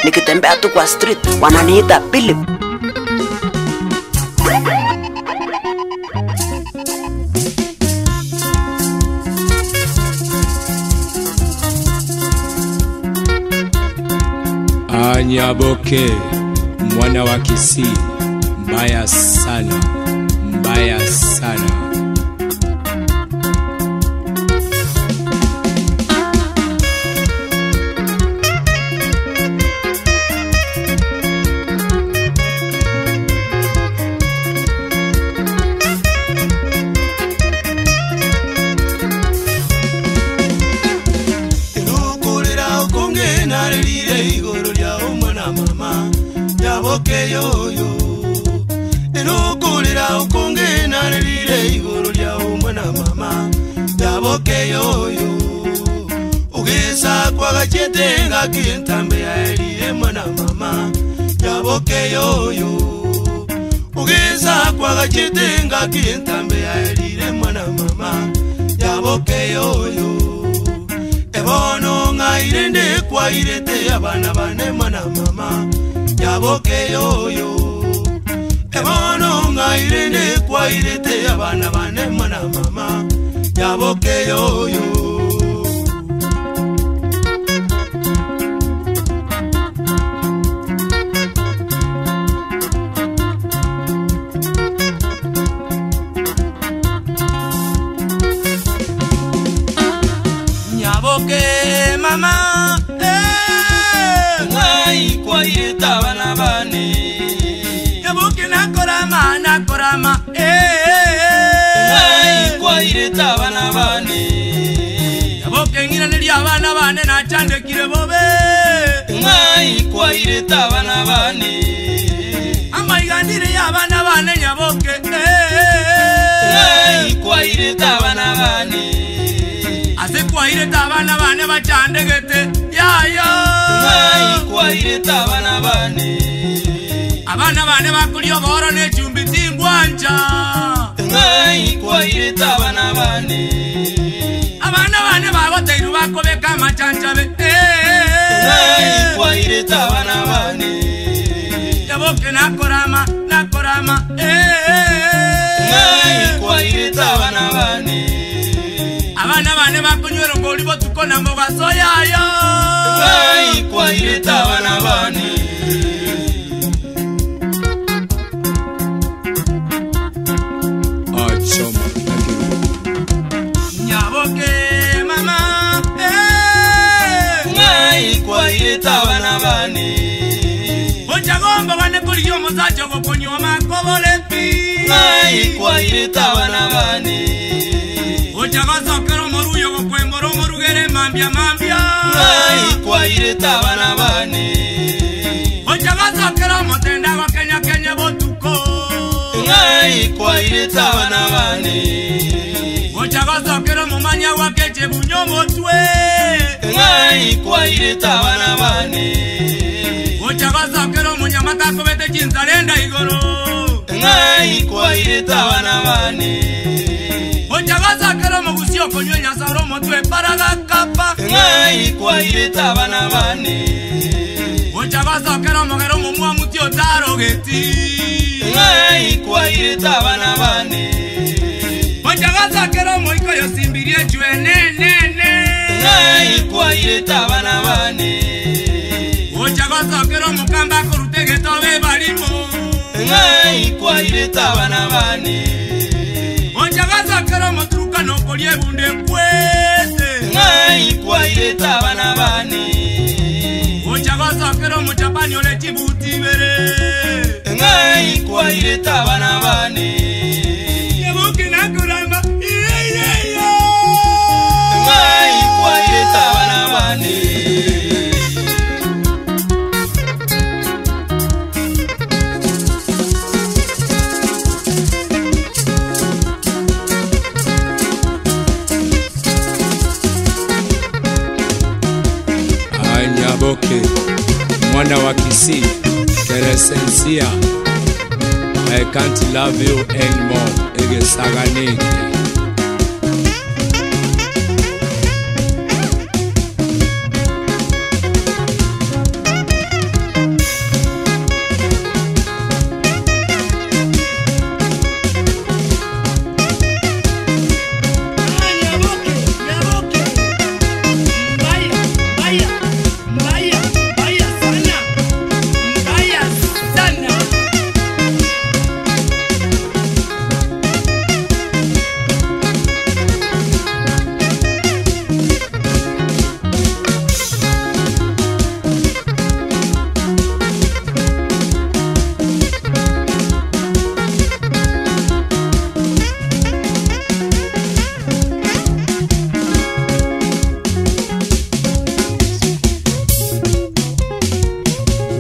nikitembea tu kwa street wananiita Philip. Nyaboke mwana wa Kisii, mbaya sana, mbaya sana. Nyaboke yoyo enukulira ukunge narire iguru lya umwana mama. Nyaboke yoyo ugesa kwa gachete ngakintambe yaelire mwana mama. Nyaboke yoyo ugesa kwa gachete ngakintambe yaelire mwana mama. Nyaboke yoyo ebono ngairende kwa irete abana bane mwana mama. Nyaboke yoyo ebono ngairende kwa irete abana bane mwana mama. Nyaboke yoyo Nyaboke mama ngai kwa ireta bana bane. Nyaboke nakorama nakorama ngai kwa ireta bana bane. Nyaboke ngira nili abana bane na chande kire bobe ngai kwa ireta bana bane. Amaigandire abana bane Nyaboke ngai kwa ireta bana bane. Ase kwa ireta abana bane bachande gete yayo ngai kwa ireta abana bane. Abana bane bakulio boro ne chumbi tingwanja ngai kwa ireta abana bane. Abana bane bagoteiru bakobeka machanja be ngai kwa ireta abana bane. Nyaboke nakorama nakorama ngai kwa ireta abana bane. Abana bane bakunywera ngoli botukona mboga soyayo ngai kwa ireta abana bane. Nyaboke mama ngai kwa ireta abana bane. Ochagomba bane kuliyo muzacho gokonyo makobolepi ngai kwa ireta abana bane. Ochagazokero moruyo gokwemboro morugere mambia mambia ngai kwa ireta abana bane. Ochagazokero motenda gokenya kenya botuko ngai kwa ireta abana bane. Ochagazokero mumanya wakeche bunyo motwe ngai kwa ireta abana bane. Ochagazokero munyamata kobete chinzalenda igoro ngai kwa ireta abana bane. Ochagazokero mugusio konyonya saro motwe paraga kapa ngai kwa ireta abana bane. Ochagazokero mogero mumwa mutio taro geti ngai kwa ireta abana bane. Ochagazokero moiko yosimbirie chwe ne ngai kwa ireta abana bane. Ochagazokero mukamba kurutege tobe balimo ngai kwa ireta abana bane. Ochagazokero motruka nokolie bunde kwete ngai kwa ireta abana bane. Ochagazokero muchapani ole chibuti bere ngai kwa ireta abana bane. Nyaboke nakorama ngai kwa ireta abana bane. Nyaboke mwana wa Kisii, Keresensia, I can't love you anymore. Egesaganeke.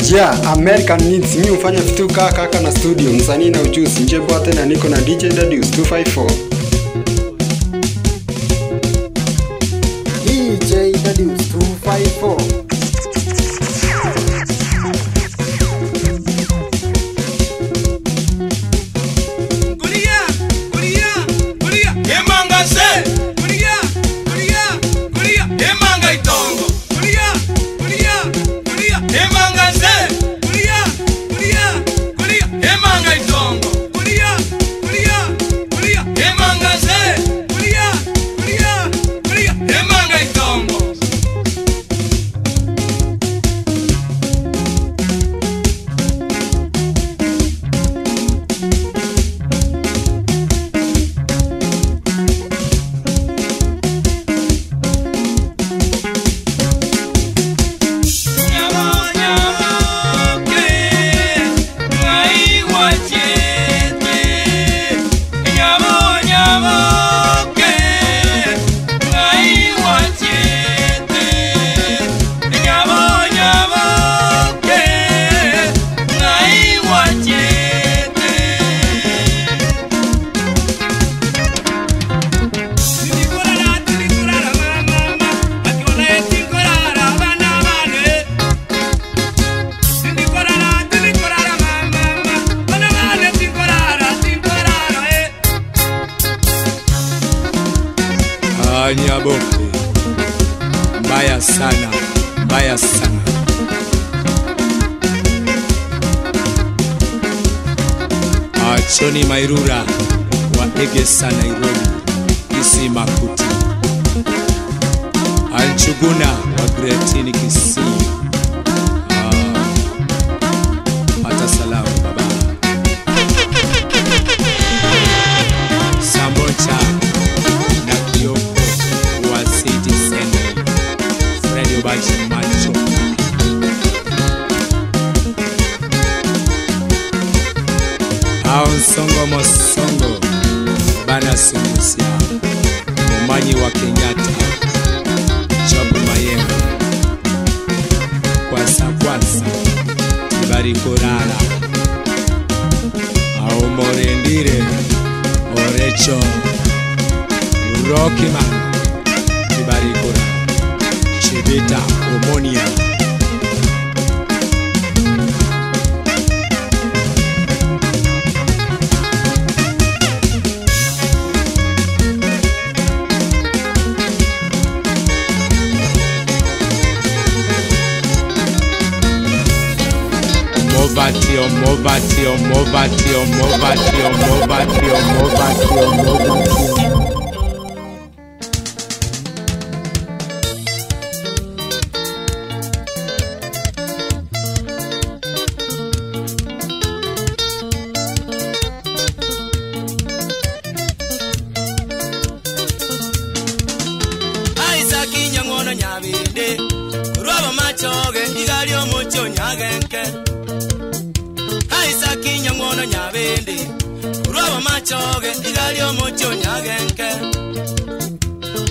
Yeah, American Needs mi ufanya vitu kaka na studio, msanii na ujuzi, nje bote na niko na DJ Dadius 254. DJ Dadius 254. Nyaboke, mbaya sana, mbaya sana. Achoni Mairura wa Egesa Nairobi, Kisii Makuti. Anchuguna wa Gretini Kisii. Hata salamu baba. Sambocha na Kioko wa City Center. Freddy Obachi Macho. Songo Mosongo Bana Sumusia Mumanyi wa Kenyatta Chopo Mayembe Kwasa Tibari Korala Au Morendire Orecho Rockman Tibari Korala Chibita Omonia Movatio. Isaac Nyangono Nyabinde, Robo Machoge, Igario Mucho Nyagenke. Isaac Nyangono Nyabinde, Robo Machoge, Igario Mucho Nyagenke.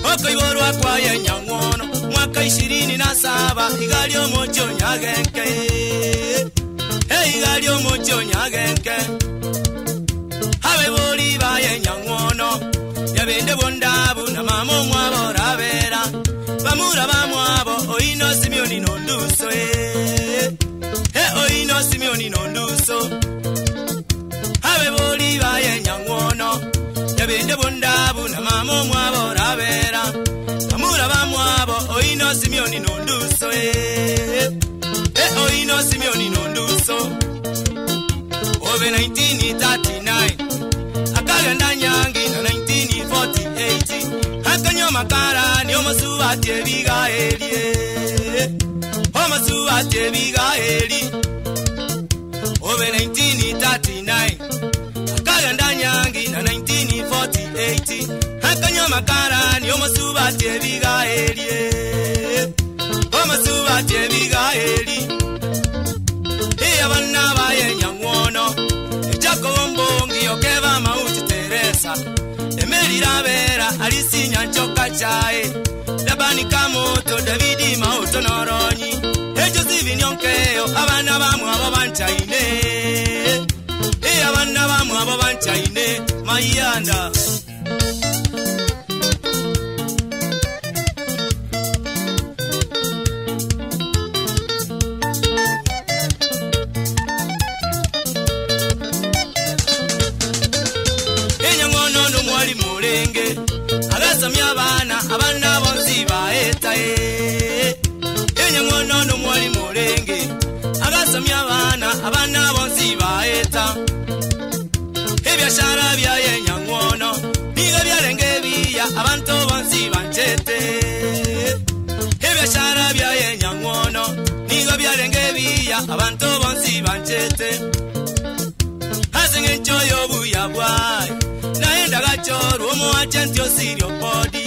Oko Iborwa Kwaye Nyangono, mwaka 27, Igario Mucho Nyagenke. Hey, Igario Mucho Nyagenke. Habe bori baye Nyangono, Yabinde Bondabu na mamo mwabo rabera. Bamura bamwabo, Oino Simeoni Nonduso. Oino Simeoni Nonduso. Habe boli baye Nyangono, Yabinde Bondabu na mamo mwabo rabera. Bamura bamwabo, Oino Simeoni Nonduso. Oino Simeoni Nonduso. Over 1939, akagenda Nyangi na 1948. Akanyo makara ni omusuba tebiga elie. Omusuba tebiga eli. Over 1939, akagenda Nyangi na 1948. Akanyo makara ni omusuba tebiga elie. Omusuba tebiga eli. Abana baye Nyangono, Jacobo Mbongi okeva mauti Teresa. Emeri Rabera Alisi Nyanchoka Chae, Dabani Kamoto Davidi Mauto Noronyi. Stephen Yonkeo abana bamwe abo banchaine abana bamwe abo banchaine mayanda Enyangono no mwali mulenge agasamya abana bonzi baeta Enyangono no mwali mulenge agasamya abana bonzi baeta Ebyashara bya Enyangono biga byarenge biya abantu bonzi banchete Ebyashara bya Enyangono biga byarenge biya abantu bonzi banchete Hazinge nchoyo buya bwai naenda gachoro omo agenti osirio body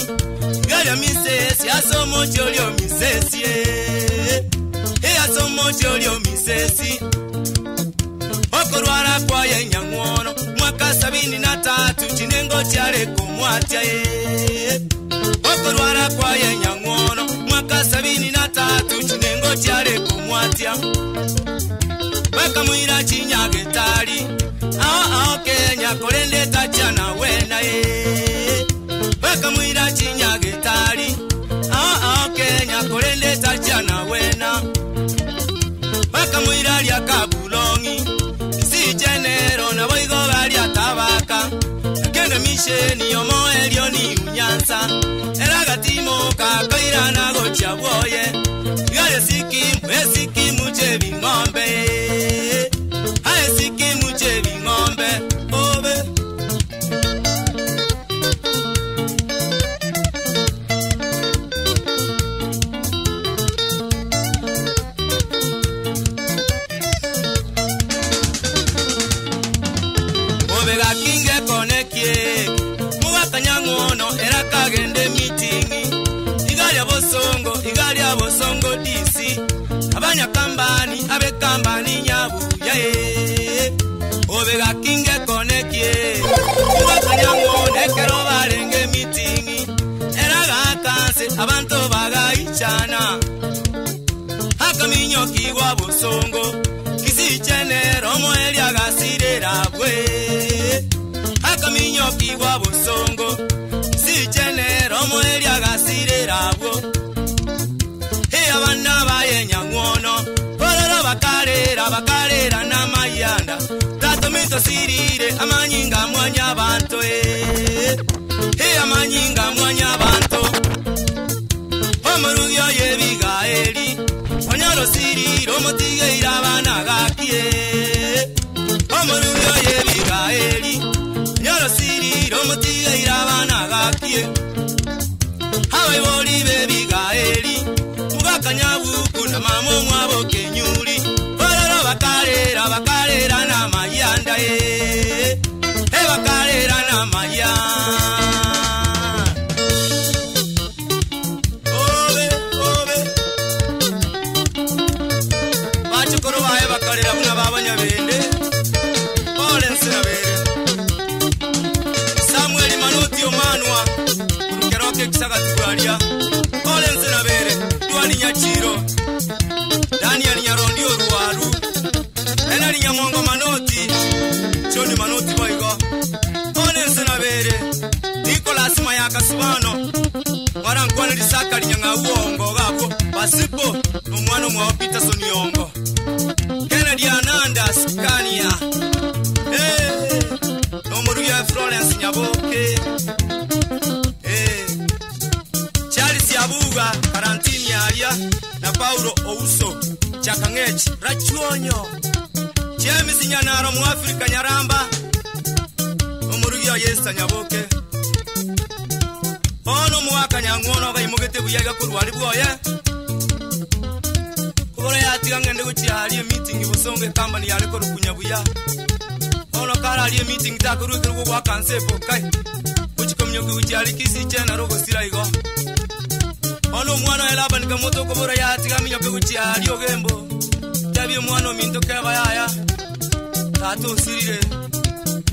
Gaya misesi asomo cholio misesi asomo cholio misesi Okorwara kwa Enyangono mwaka 73 chinengo chale kumwatia Okorwara kwa Enyangono mwaka 73 chinengo chale kumwatia Weka mwira chinyage tali Kenya kolende tachana wena Weka mwira chinyage tali Kenya kolende tachana wena Weka mwira lya kabulongi Si jenero na boigo galia tabaka Kene misheni yomo elio ni unyansa Eragatimo kakoira na gocha boye Gale sikimu chebi ngombe Sikimu chebi ngombe obe Obega kinge konekie Muga Enyangono era kagende meeting Igali abosongo DC Abanya kambani abe kambani nyabu Obega kinge konekie Muga Enyangono kero barenge meeting era gakanse abantu bagaichana Akaminyo kigwa bosongo Kisi chenero moeli agasirera bwe Akaminyo kigwa bosongo Kisi chenero moeli agasirera bwe Abana ba Enyangono Pororo bakalera na mayanda Tato mito sirire amanyinga mwanya banto amanyinga mwanya banto Omurugyo yebigaeli Onyalo sirire omutige irabana gakie Omurugyo yebigaeli Onyalo sirire omutige irabana gakie Hawe boli bebigaeli Kanyabuku na mamo mwabo kenyuli Pororo bakalera na mayanda bakalera na mayanda Obe Bachukuru bae bakalera muna babanya bende Ole nsina bere Samuel Manoti omanwa Kurukeroke kisaka tukualia Ole nsina bere Tuwani nyachiro Daniel Nyarondi oruwaru Enali nyamongo Manoti Choni Manoti boigo One nsina bere Nicholas Mayaka Subano Warankwani lisaka linyanga uongo gabo Basipo Numwano mwa Peterson Yongo Kennedy Ananda Scania Nomuruya Florence Nyaboke Charles Yabuga Karantini Alia na Paulo Ouso Chakangechi Rachuonyo James Nyanaro mu Afrika Nyaramba Nomuruya Yesa Nyaboke Ono muwaka Nyangono bayimugete buyaga kurwali bwoye Kubora yatiga ngende gucyali meeting busonge company yale ko rukunya buya Ono kara ali meeting takuruke rwo kwa kansepo kai Uchikomyo gucyali kisi cyana rogo siraigo Ono mwana elaba nikamoto kubora yatiga minyoke gucyali ogembo Tabi mwana minto keba yaya Tato sirire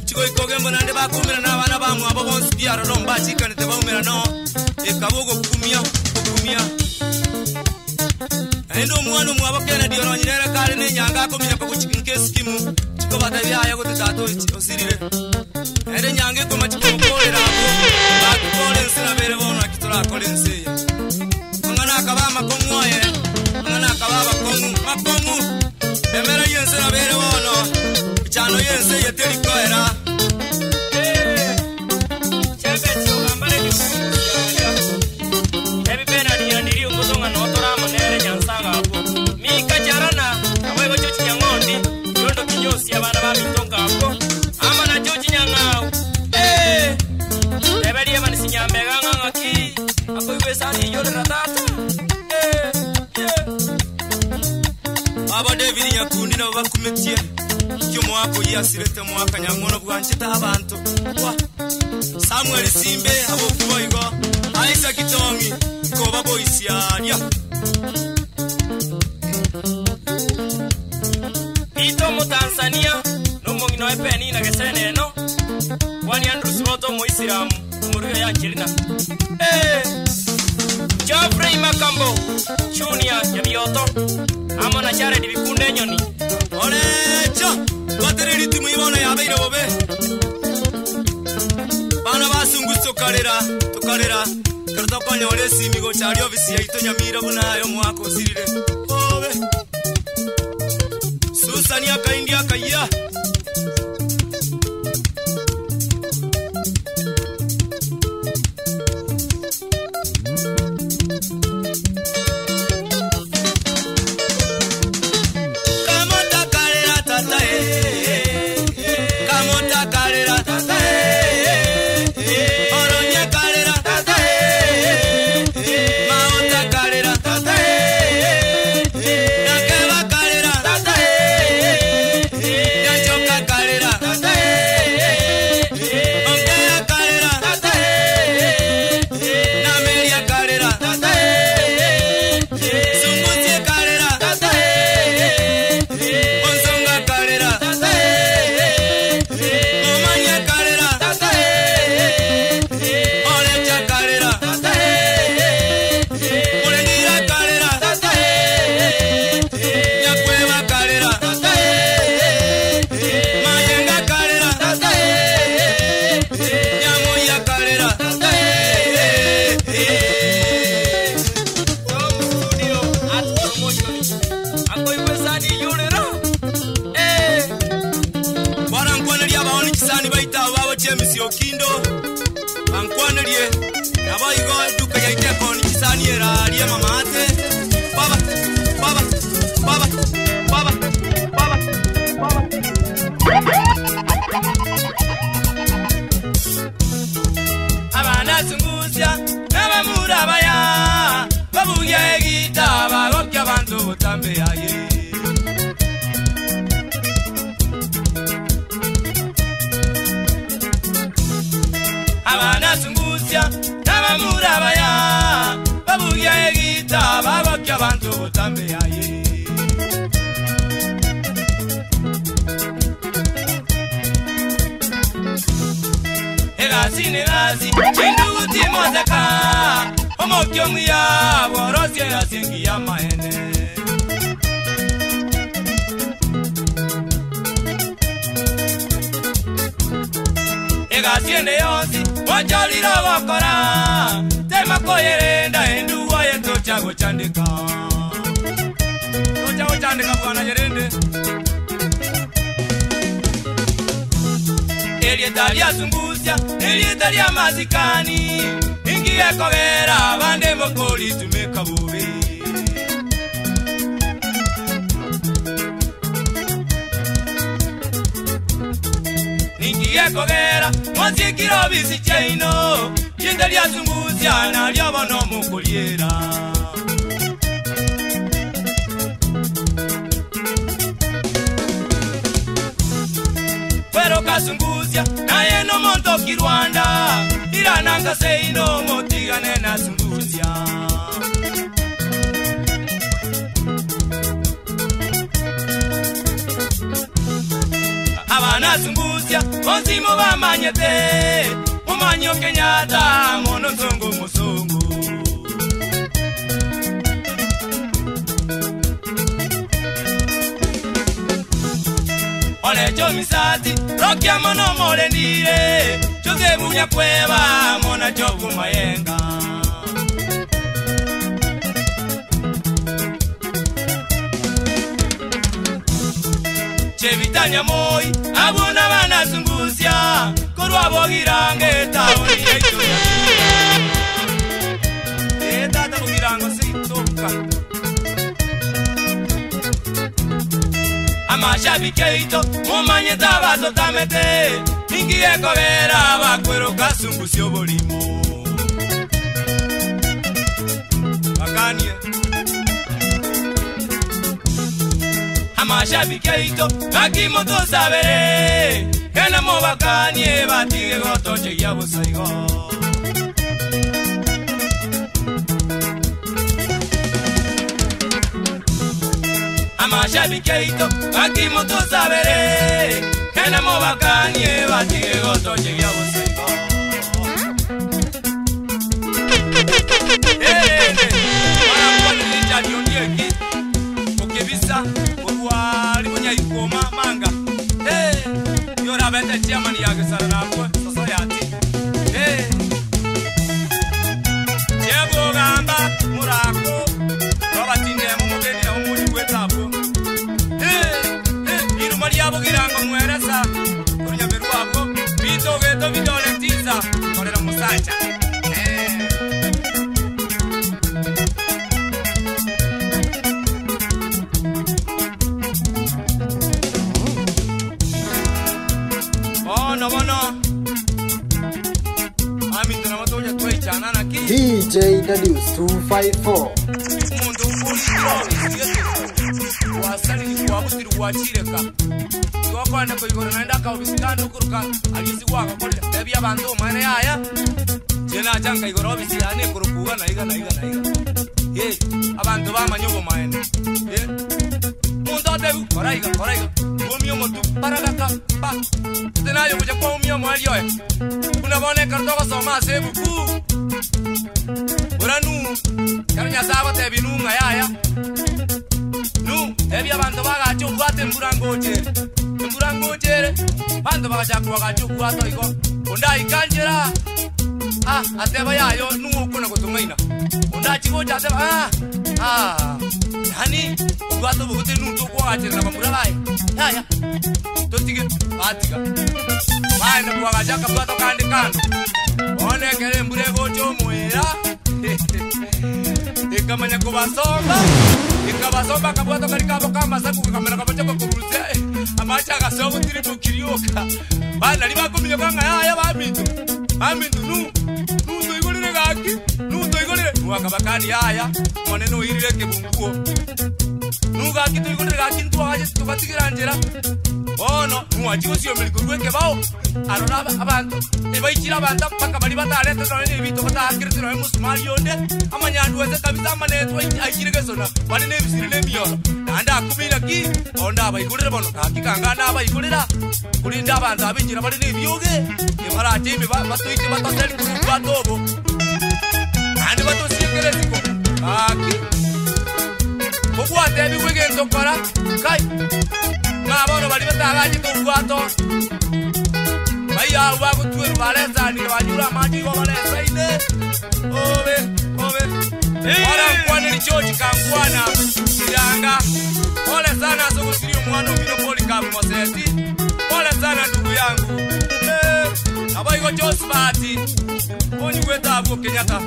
Chiko ikogembo nande bakumira nabana bamwe abo bonsi byaro lomba chikane te baumira no Ekabogo kumia endo mwana mwabakena dio nyirera kale ne nyanga ko minya ko kuchikinke skimu chiko batabya gutatato osirire ende nyange ko machiko kolera ko bakole nsina bere bono akitora kolense ngana akaba makomoye ngana akaba makomu bemera yense na bere bono chano yense yeteri koera chebe chogambare ni ebi pena ni andiri ngozonga notora monere nyansaga hapo mika jarana awego chochi nyangondi yondo kinyosi abana babitonga hapo ama na chochi nyangao ebedi amani sinyambega ngaki akoiwe sani yole ratata aba David yakundi na bakumetie cyo mwako yasirete mwaka nyangono bwanchita abantu wa Samuel Simbe abo kuboigo Aisha Kitongi ko babo isiaria Ito mu Tanzania no mungino epeni na gesene no wani Andrew Roto mu Islam muri ya Chirina Geoffrey Makambo Junior ya Bioto amona chare di bikunde nyoni olecho batereri timu ibona yabeire bobe bana basungusto karera karto konyole simigo chari ofisi ya ito nyamira bunayo mwako sirire bobe Susania kaindia kaya Elia mazikani ingie kogera bande mokoli tumeka bobe ingie kogera mwazikiro bisi chaino Elia zunguzia na lyobono mukoliera pero kasunguzia naye no monto kirwanda irananga seino motigane na sunguzia abana sunguzia onzimo bamanyete mumanyo Kenyatta mono songo musongo Mole chomisati rokia mono mole ndire Chuke bunya kweba mona choku mayenga Chevitanya moi abuna bana sungusya Korwa bogirange taoni eitu ya Tata bogirango sitoka Amashabiki eito mumanye tabazo tamete Ingiye kobera bakwero kasungusya obolimo Bakanie Amashabiki eito bakimoto sabere Kena mo bakanie batige gotoche ya busaigo Amashabiki eito bakimoto sabere Kena mo bakanie batige gotoche ya busaigo Wana kwani ninja diondieki Ukibisa Wali mwenye yukoma manga Yora bete chiamani yage saranapwe Society Chebo gamba Murako Robatine mumugeni na umuni kwetapo Iru mariabo girango mweresa Kurunya beru hapo Vito geto vidole tiza Korera musacha DJ Dadius 254 Mundo wasani ni kuabusiri wachireka Tuwakwanda kwa igoro naenda kwa ubisikani ukuruka Alisi waka kule Tebi ya bandu maene haya Jena chanka igoro ubisiyane kurukuga na iga Abantu ba manyogo maene Mundo tebu koraiga Umio motu paragaka pa Tenayo kuja kwa umio mwalioe Unabone kartoka soma sebu kuu Uranu Karunya saba tebi nunga yaya Nu tebi abantu bagacho gwate Mburangojere Bantu bagacho wagacho gwato iko Unda ikanjera Ateba yayo nungu kuna kutumaina Unda chigoja ateba Nani Gwato bugute nungu kwa gachere na bambura bae Yaya Totige Batiga Bae na kwa gachaka gwato kandi kando One kere mbure gocho muera Ikamanya kubasomba Ikabasomba kabuato karikabo kama saku kamera kabacho kukuruze Amacha gasogo tiri tukirioka Bana liba kumyo kanga yaya bamindu nu toigolere gaki nu toigolere wakabakani yaya maneno irire kebunguo nu gaki toigolere gaki ntwaje tukatigirangera Ono nuwachigo siyo melikurweke bao Arona abantu Ebaikira abantu paka bali batalete None nebito batakirite noe musumali yonde Amanyandu weze kabisa amanetwa Aikirege sona Bale nebisiri nemiyolo Nanda akumila ki Onda abayikulire bono Kakikangana abayikulira Kulinda abantu abinjira bale nebiyoge Emara atime batoike batoseli kurupu batobo Nande batosiyekele ziko Kaki Kukuate ebiwege ntokora Kai Mabono bali batagaje tugwato Baya uba kutweru baleza ni banyura maji go baleza ine Obe Wala kwane ni chochi kangwana Kiranga Pole sana sugusiri umwano mino poli kabu moseti Pole sana ndugu yangu Aba iko Josephat Oni kweta abu Kenyatta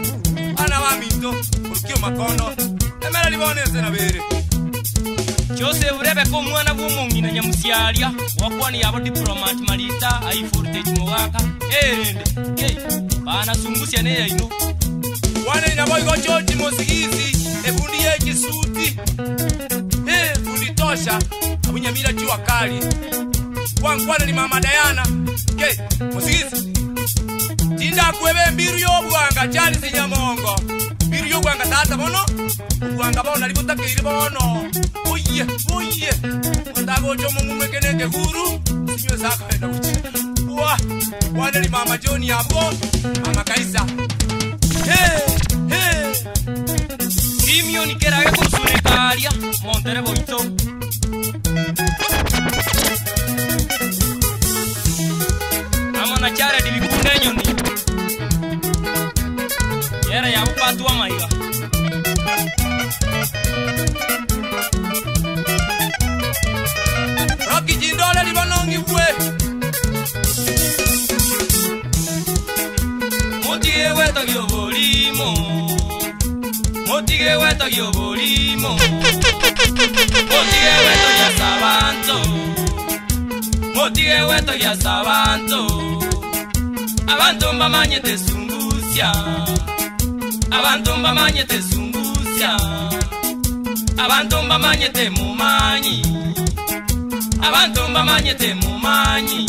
Ana waminto Urukio makondo Emela liboneze na bere Chose urebe ko mwana w'umungi na nyamusiaria wakwani yabo diplomat malita ai fortage mwaka bana sungusya ne yaino wane nyabo iko chochi mosigizi ebundi yeki suti fundi tosha abunyamira jua kali kwankwana ni mama Diana mosigizi tinda kwebe mbiru yobwanga chali sinyamongo mbiru yobwanga tata bono ubwanga bona libutakeire bono Oye Ondago chomo mumekene guru Sinyo zako enda uchi Wane ni mama Joni abo Mama Kaisa Simio ni kerage kusune kalia Montere boito Motige weto gyobolimo Motige weto ya sabanto Motige weto ya sabanto Abantu mbamanye tesungusya Abantu mbamanye tesungusya Abantu mbamanye temumanyi Abantu mbamanye temumanyi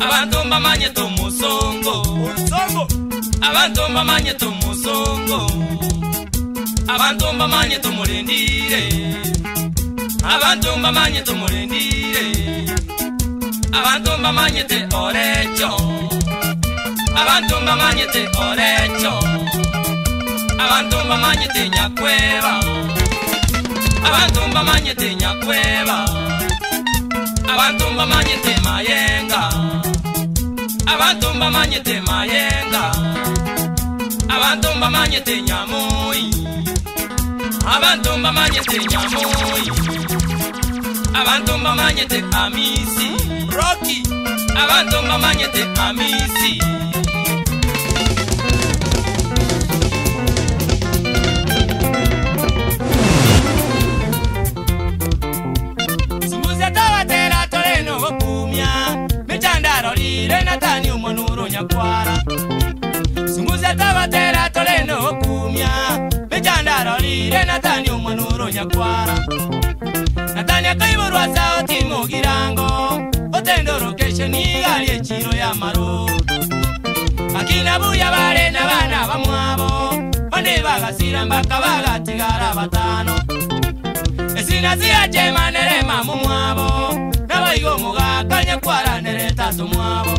Abantu mbamanye tomusongo Abantu mbamanye tomusongo Abantu mbamanye tomulendire Abantu mbamanye tomulendire Abantu mbamanye te orecho Abantu mbamanye te orecho Abantu mbamanye te nyakweba Abantu mbamanye te nyakweba Abantu mbamanye te mayenga Abantu mbamanye te mayenga Abantu mbamanye te nyamoi Abantu mbamanye te nyamoi Abantu mbamanye te amisi Rocky Abantu mbamanye te amisi Sumuze tawatera toleno okumya Mechandaro lire natani umonuro nyakwara Sumuze tawatera toleno okumya Mechandaro lire natani umonuro nyakwara Natani akaiburwa sao timo girango Otendo rokesheni gali echiro ya maro Akina buya bare na bana bamwabo Bane bagasira mbaka bagatigara batano Esina zia chema nerema mumwabo Nabaigo mugaka nyakwara nereta tumwabo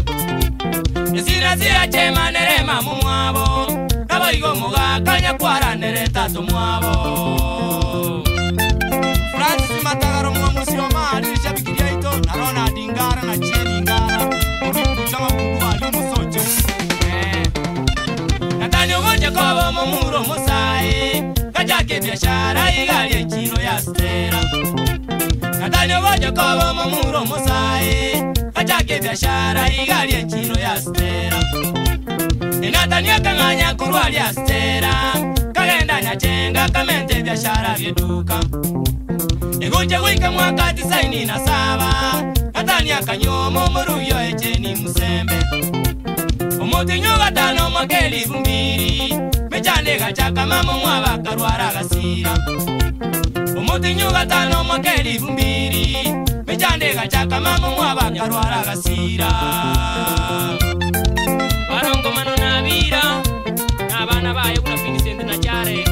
Esina zia chema nerema mumwabo Nabaigo mugaka nyakwara nereta tumwabo Francis Matagaro mwamusio mali Shabikiria ito narona dingara na chie dingara Kuchama kundu wali musocho Natani umoja kobo mumuro musae Kajake biashara igali echiro ya stera Natani umoja kobo mumuro musae Kajake biashara igali echiro ya stera Natani akanganya kuruali ya stera Kagenda nyachenga kamente biashara vyeduka Egunje wika mwaka 97 Natani akanyomo muruyo echeni musembe Omuti nyuga tano mwakeli vumbiri Mechande gachaka mamo mwaba karwara gasira Omuti nyuga tano mwakeli vumbiri Mechande gachaka mamo mwaba karwara gasira Warongo mano nabira Nabana baye kuna finisende na jare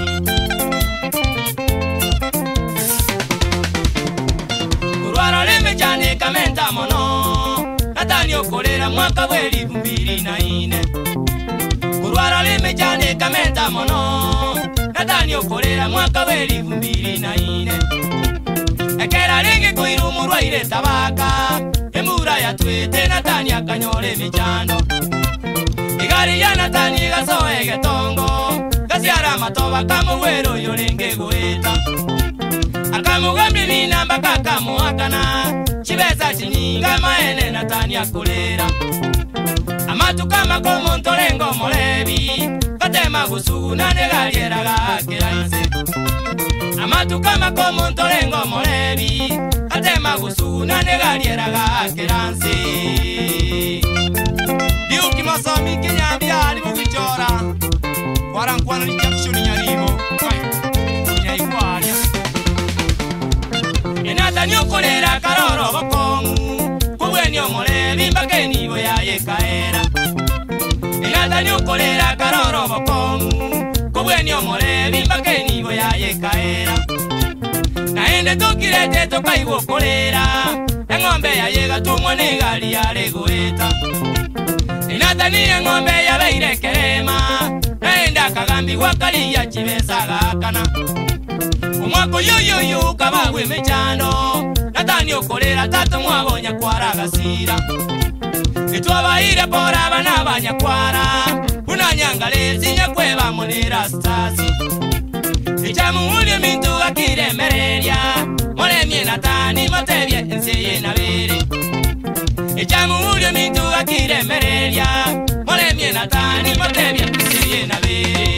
Kurwara leme chane kamenta mono Natani okolera mwaka weli vumbiri na ine Kurwara leme chane kamenta mono Natani okolera mwaka weli vumbiri na ine Ekera lingi kuirumurwa ile tabaka Emura ya tuete Natani akanyole michando Igari ya Natani gasoe getongo Gasiara matoba kamuwero yolenge goeta Akamugambi minamba kakamuakana Chibeza chinyinga maene Natani akolera Amatu kama komontolengo molebi Katema gusuna negaliera gakeranse Amatu kama komontolengo molebi Katema gusuna negaliera gakeranse Diuki masomi kinyambia alimugichora Warankuana ni jakshuni nyaribo Nyaifuaria Natani okolera karoro bokongu Kubweni omolebi mbakeni boyaye kaera Natani okolera karoro bokongu Kubweni omolebi mbakeni boyaye kaera Naende tokirete tokaiwo okolera Engombe ya yega tumwa negali ya legoeta Natani engombe ya beire kerema Naende akagambi wakali ya chibesa gakana Umwako yoyoyo kabagwe mechano Natani okolera tato mwabonya kwara gasira Etwabaire pora bana banyakwara Unanyangalezi nyakweba monera stasi Echamuhuli mintu akiremereria Molemye Natani motebye enseye na bere Echamuhuli mintu akiremereria Molemye Natani motebye enseye na bere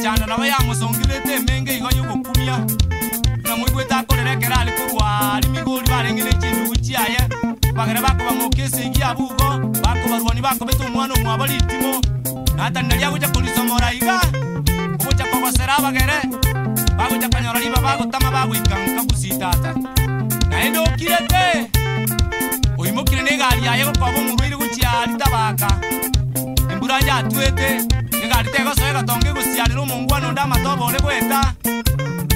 chana na ya musongilete menge igo yugukumia na mwigweta korerekera ali kurwa ali migori barengene kindu guchiaye bagere bako bamokese igia bugo bako barwani bako betu mwana mwabali itimo hata ndalia kuja kulisomora iga kuja kobasera bagere bago jakanyora liba bago tama bago ikanka kusitata na endo kirete oimokire ne gari yaye ko kwabo murwiri guchiari tabaka embura ya twete ne gari tego soega tonge gusiari no mungwano ndama tobole kweta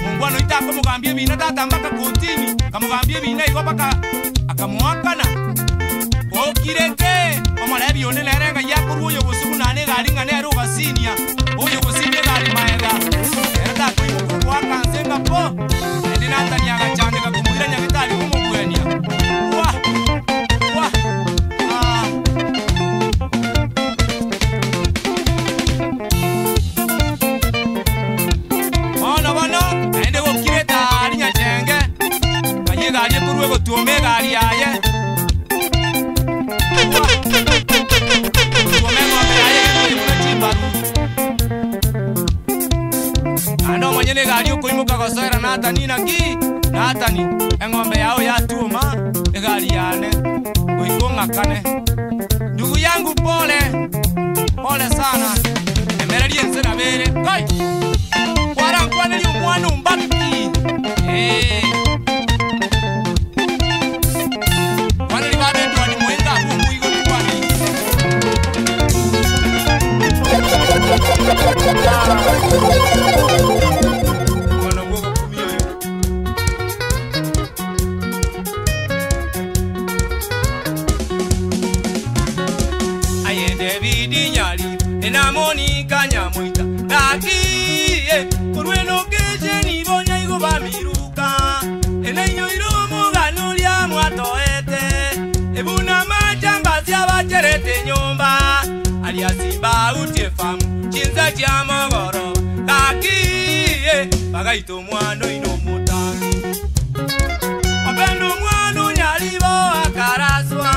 mungwano itako mugambie bina tata mbaka kotini kamugambie bina igo baka akamwakana okirete omarebi one lerenga yakuruyo busuna ne gari ngane ro basinia oyo busine gari maega erda ko kwa kansenga po edinata nyaga chande ka kumwira nyagitali kumugwenia wa ende go kireta ali nyachenge kaye gari kuruwe go tuome gari yaye ando mwenyene gari ukuimuka gosoera natani naki natani engombe yao yatuma gari yane uikonga kane ndugu yangu pole pole sana emerelie nsena bere kai kwara kwane ni mwana umbaki kwane ni bade ndo ni mwenga umuigo ni kwane mwana gogo kumio ayende bidi nyali enamoni kanyamuita nakiye kurweno keje ni bonya igo bamiruka enenyo iromo ganulia mwatoete ebuna majamba zyabacherete nyumba aliasiba utiefamu chinza cha mogoro nakiye bagaito mwano ino mutangi opendo mwano nyalibo akaraswa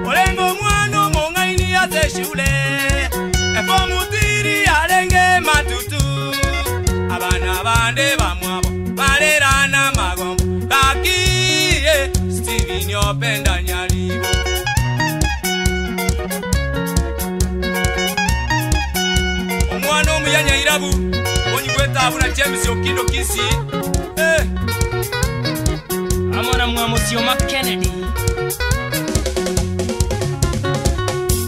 olengo mwano mongaini yaze shule efo mutiri alenge matutu abana bande bamwabo balerana magombo kakiye Steven openda nyalibo omwana omuyanya irabu onyigweta abuna James Okindo kisi amona mwamusio Kennedy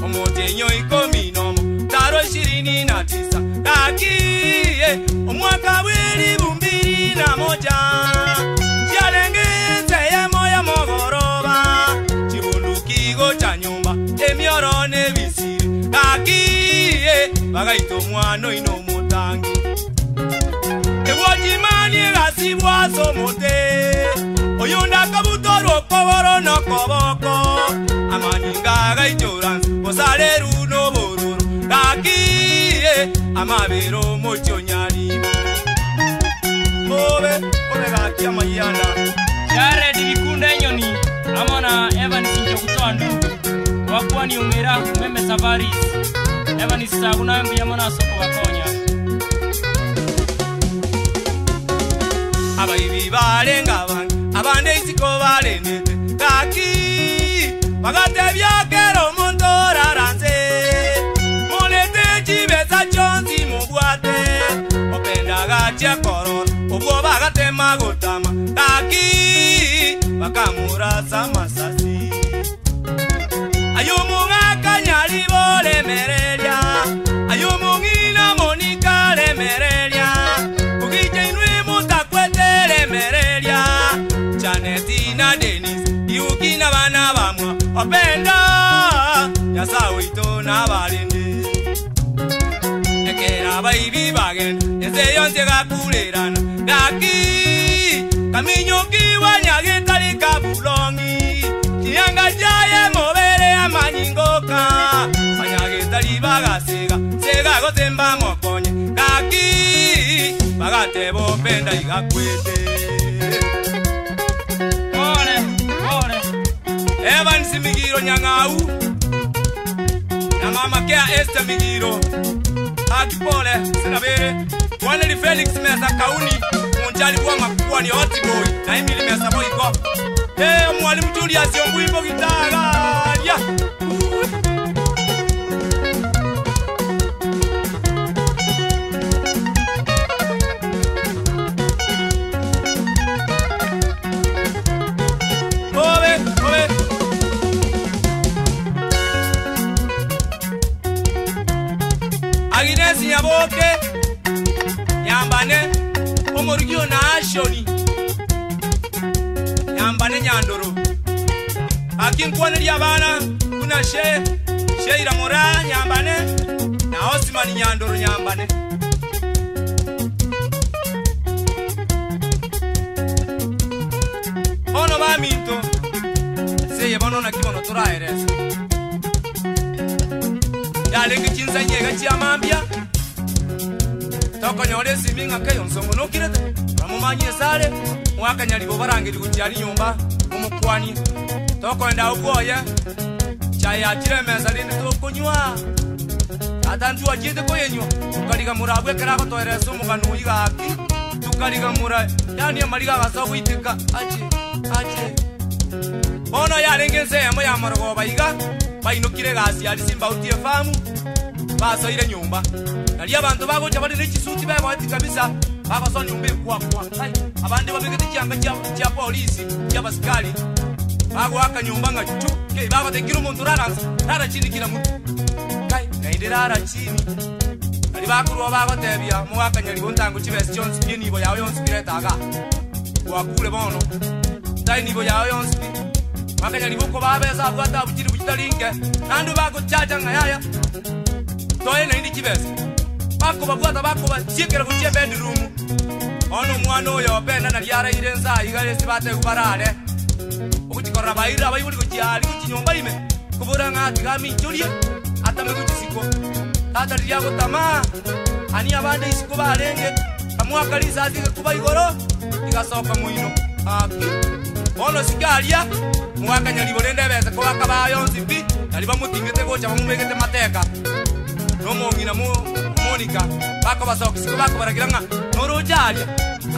omotenyo ikominomo taro 29 kakiye omwaka bweli 2001 yalengeze ya moya mogoroba chibundukigo cha nyumba emioro nebisiri kakiye bagaito mwana ino mutangi ewojimani gasibwa somote oyunda kabutoro koboro no koboko amaninga gaitoran osaleru no bororo kakiye amabero mocho nyali obe gaki amayana yare dibikunda nyoni amona Evan sinjo kutoa ndugu wakwani umera meme safaris Evan isaguna mbu yamona soko bakonya abayibi balenga bangi abande isiko balenete kaki bagate byakero montora ranze molete chibeza chonzi mubwate openda gacha korona obwo bagate magotama kaki bakamura samasasi ayumunga kanyali bole merelia ayumungina monika le merelia ukije inwe mutakwetele merelia Janeti na Denis yukina bana bamwa openda yasawe ito na balende ekera bayibi bagen eze yonse gakulerana gaki kaminyo kiwanya getali kabulongi kianga jaye mobere amanyingoka banyagetali bagasega sega gotemba mokonye gaki bagate bopenda igakwete Evan Simigiro nyangau na mama Kea Esther Migiro akipole sinabere Mwaneli Felix mesa kauni Munjali kwa makuwa ni hoti boy na Emily mesa boy ko Mwalimu Julius Yombuimbo gitara ya Agnes Nyaboke Nyambane Omorugio na Ashoni Nyambane Nyandoro Akinkwaneri abana kuna Sheira Mora Nyambane na Osman Nyandoro Nyambane Ono baminto Seye bono na kibono turaeresa Yalengi chinza nyega chiamambia Toko nyore siminga kayo nsongo no kirete Bamumanyi sare mwaka nyalibo barangiri kutyali nyumba umukwani Toko enda ugoye Chaya chiremeza lindi tokonywa Atantu wajite koyenywa Tukaliga murabwe kerako toereso umuganu yigaki Tukaliga mura Yani amaliga gasabu itika Ache Bono yalengi nsemo ya marogo bayiga Bainukire gasi yali simba utie famu Basoire nyumba Nali abantu bagoja bali n'ekisuti bae bati kabisa Babaso nyumba kwa Abandi babigete kyanga kya polisi kya basikali Bagwaka nyumba nga chuke babatekira umuntu rara chini kila mutu Kai naindira ara chini Ali bakurwa bagotebya mwaka nyali bontango chibesi Jones bye nibo yawe yonsi biretaga Wakule bono Tai nibo yawe yonsi Makanya libuko babeza abwata bukiri bukitalinge nandu bako chacha ngayaya Toye na indi kibese Bako babwata bako bachikira kutie bedroom Ono mwana oyo benda na liara irenza igale sibate kubarale Ukuchikora bayira bayuli kuchiali kuchinyomba ime Kubura ngati gami chulie Atame kuchisiko Tata liyago tama Ani abande isiko balenge Kamwaka lisazike kuba igoro Igasoka muino Aki Ono sikalia Mwaka nyali bolende bese ko akabayo nzipi nali bamutingete gocha bamumegete mateka no mongina Monica bako basokisiko bako baragiranga norojalia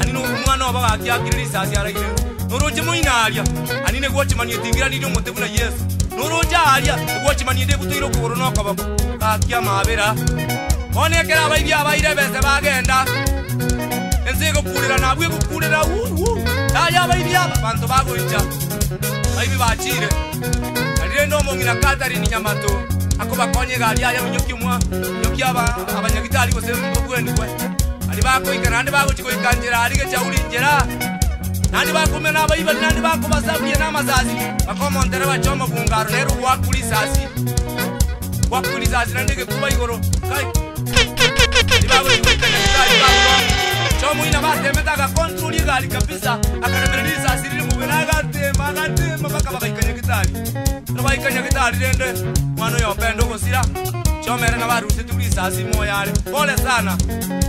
ani no mwana waba akiyakirisa asiaragire noroje muinalia ani ne gocha mani tingira ni mutebu na Yesu norojalia gocha mani de butiro koro no kabako akiya mabera onekera abaibya abaire bese bagenda enzego kurira nabwe kukurira aya abaibya abantu bagocha Aibi bachire Alirendo mongina katari ni nyamato Ako bakonye gali aya unyoki mwa Nyoki abanyagitari ko sembo kwendi kwe Ali bako ikanande bako chiko ikanjira alige chauli njera Nandi bako mena abaiba nandi bako basabuye namazazi Bako montere bachoma bungaro neru wakuli zazi nandike kuba igoro Kai Ali bako chiko ikanjira bako Chomu ina bate metaga kontroli gali kabisa Akanemerelisa asirili mubinaga tema baka babaikanya gitari Nabaikanya gitari rende Mwano yopendo gosira Chomere na baruti tukulisa asimo yale Pole sana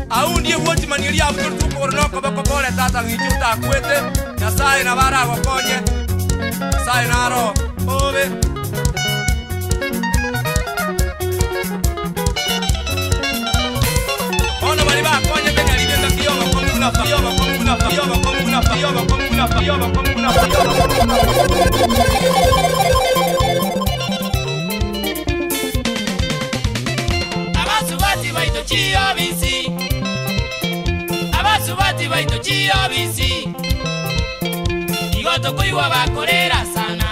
Aundi uoti manieri ya mtu tukoronoko bako pole tata ngichuta kwete Nyasaye na bara wakonye Nyasaye na aro Ove Ono bali bakonye kenya libenda kiyoga komuna Abasubati baito chiyobisi Abasubati baito chiyobisi Igoto kuiwa bakorera sana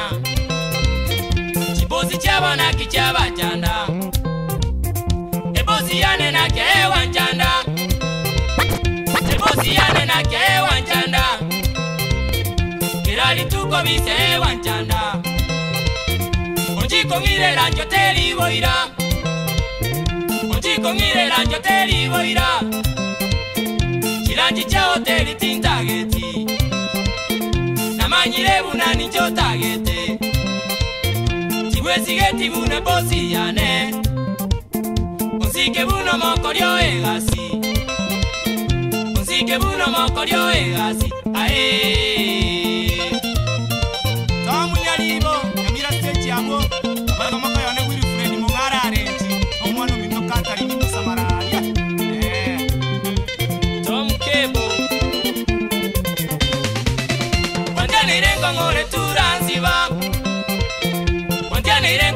Chibozi chabona kichaba chanda Ebozi yane na kewa chanda Ebozi yane na kewa chanda Kirali tuko bise wanchanda Onjiko ngire rancho teli boira Onjiko ngire rancho teli boira Chiranchi cha hoteli tintageti Namanyire buna nicho tagete Chibwezi geti buna bosi yane Onzike buno mokorio egasi Onzike buno mokorio egasi Ae Tomu nyalibo Yamira stage yabo Abaga maka yone wiri freni Mungara arenji Omwano mino katari Mino samararia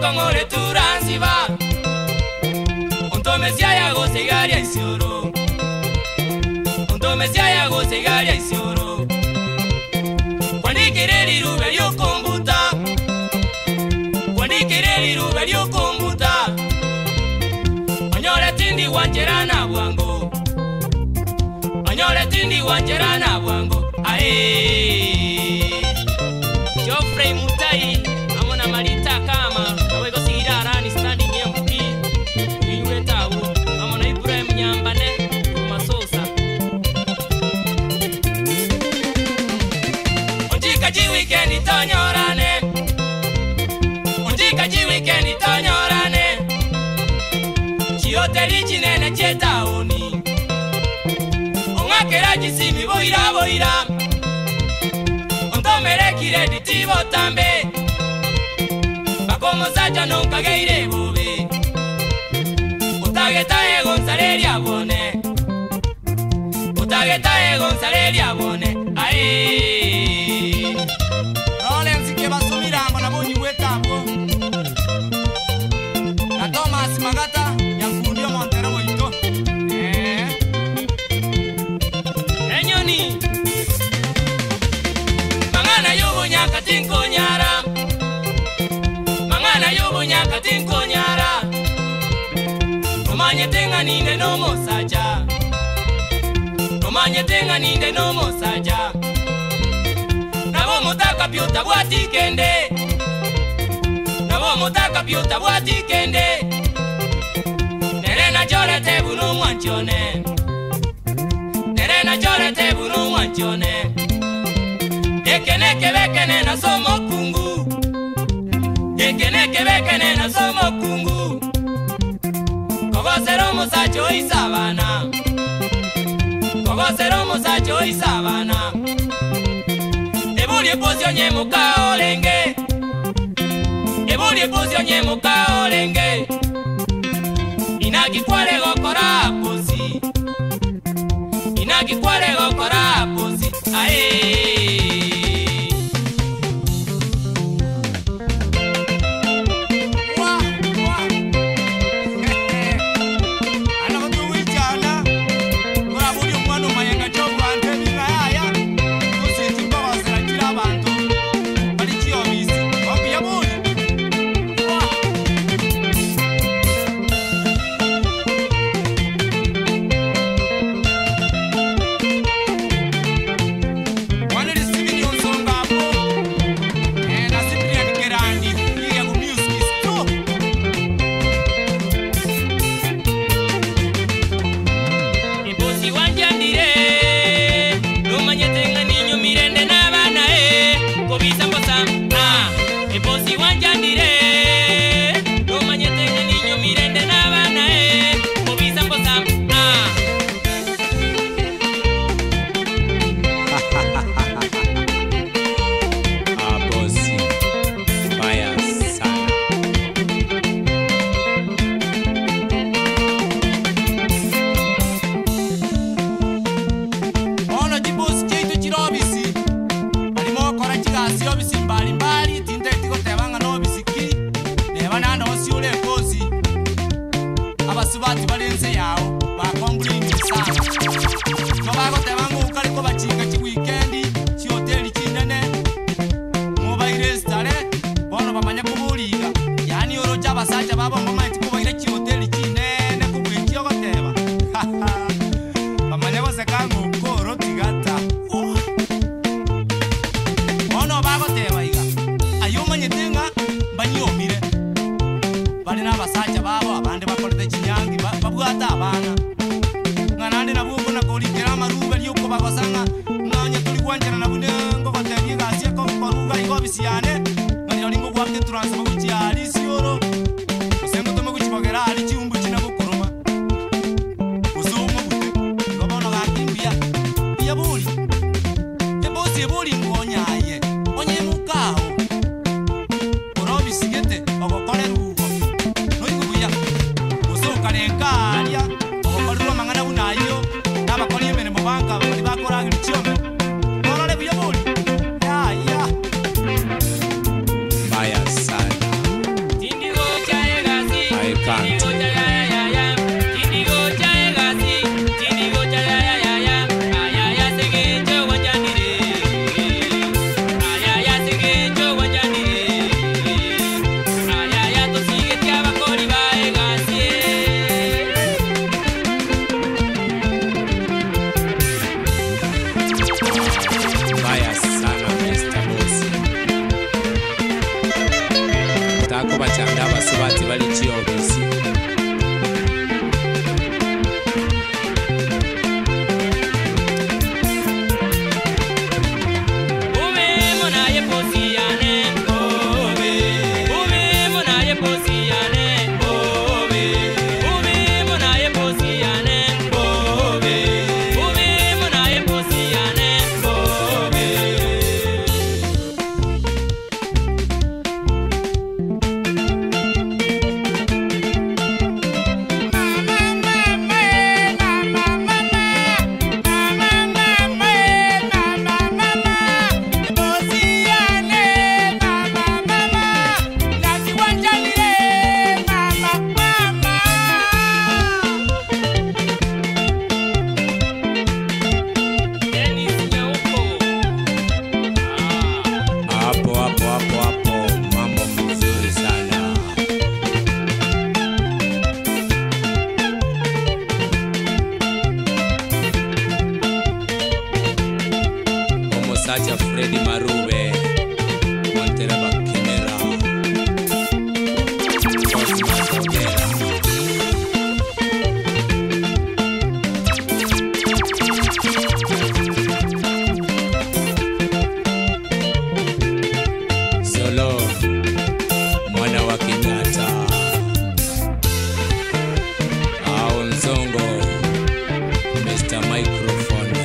kongore turansiba Ontomesia ya gosegaria isioro Ontomesia ya gosegaria isioro Kwanikireri rubelio kombuta Kwanikireri rubelio kombuta Onyore tindi wanjerana bwango Onyore tindi wanjerana bwango Ae Geoffrey Mutai Amona Marita Kama Awego Sigirara ni standing empty Iwe tabu Amona Ibrahim Nyambane Masosa Onjika ji weekend itonyorane Onjika ji weekend itonyorane Chioteri chinene chetaoni Ongakera jisimi boira boira Ontomere kiredi botambe Bakomo sacha nonka geire bobe Utageta Gonzalez abone Utageta Gonzalez abone Ae Rollens ke basumirango na boni wetabo Na Thomas Magata yafundio Montero boito Enyoni Mangana yubu nyaka tinko nyara Mangana yubu nyaka tinko nyara Romanye tenga ninde no mosaja Romanye tenga ninde no mosaja Nabo mutaka piota bwati kende Nabo mutaka piota bwati kende Nerena jore tebu no mwanchone Nerena jore tebu no mwanchone Ekene kebekene na somo kungu Ekene kebekene na somo kungu Kogosero musacho isabana Kogosero musacho isabana Ebuli pozio nyemuka olenge Ebuli pozio nyemuka olenge Inagi kwale gokora posi Inagi kwale gokora posi Ae kako bachanda abasubati bali chiobisi Sacha Freddy Marube Monteraba Kimera Cosmas Ogera Solo mwana wa Kenyatta Aonzongo Mr. Microphone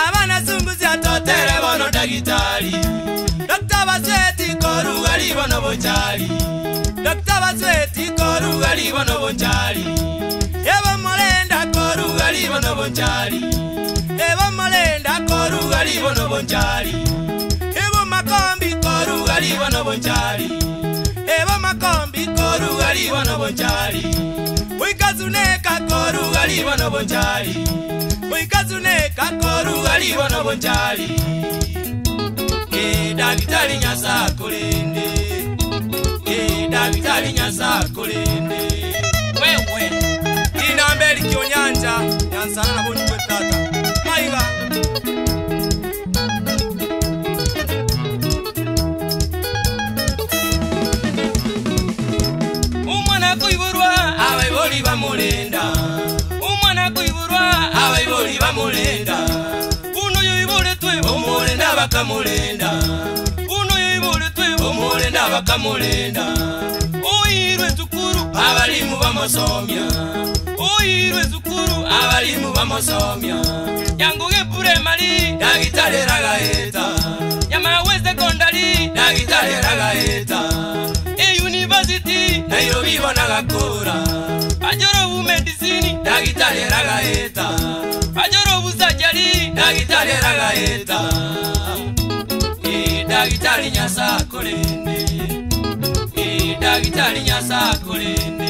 Abana zunguzi atotere bono dagitari Dr. Basweti koru gali bono bonjari Dr. Basweti koru gali bono bonjari Ebo molenda koru gali bono bonjari Ebo molenda koru gali bono bonjari Ebo makombi koru gali bono bonjari Ebo makombi koru gali bono bonjari Uikazuneka koru gali bono bonjari Uikazuneka koru gali bono bonjari Dagitari nyasa kulende Dagitari nyasa kulende Wewe Inambeli kionyanja Yansana na boni kwetata Maiga Umwana kuiburwa Abaiboli bamulenda Umwana kuiburwa Abaiboli bamulenda Uno yoibole twe Omulenda bakamulenda Uno yoibole twe Omulenda bakamulenda Oirwe tukuru Abalimu bamosomya Oirwe tukuru Abalimu bamosomya Yangu gepure mali Dagitari ragaeta Yamawe secondary Dagitari ragaeta University Nairobi wanagakura Ajoro medicine Dagitari ragaeta Ajoro surgery Dagitari ragaeta Dagitari nyasa kolende Dagitari nyasa kolende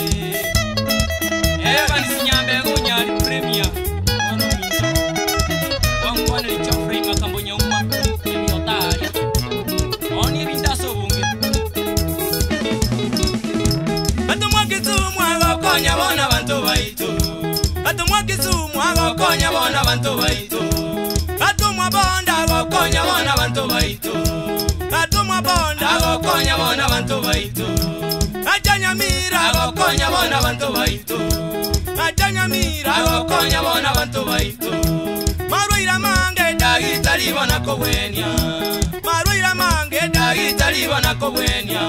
Eva nisinyambe gunyari premier Ono misa Wangwane ni chafri makambo nyuma Ni otari Oni rinda sobunge Atumwa kizumu agakonya bona bantu baitu Atumwa kizumu agakonya bona bantu baitu Atumwa bonda agakonya bona bantu baitu Atumwa bonda agakonya bona bantu baitu Ajanyamira agakonya bona bantu baitu Ajanyamira agakonya bona bantu baitu Marwira mange dagitari bona kobwenya Marwira mange dagitari bona kobwenya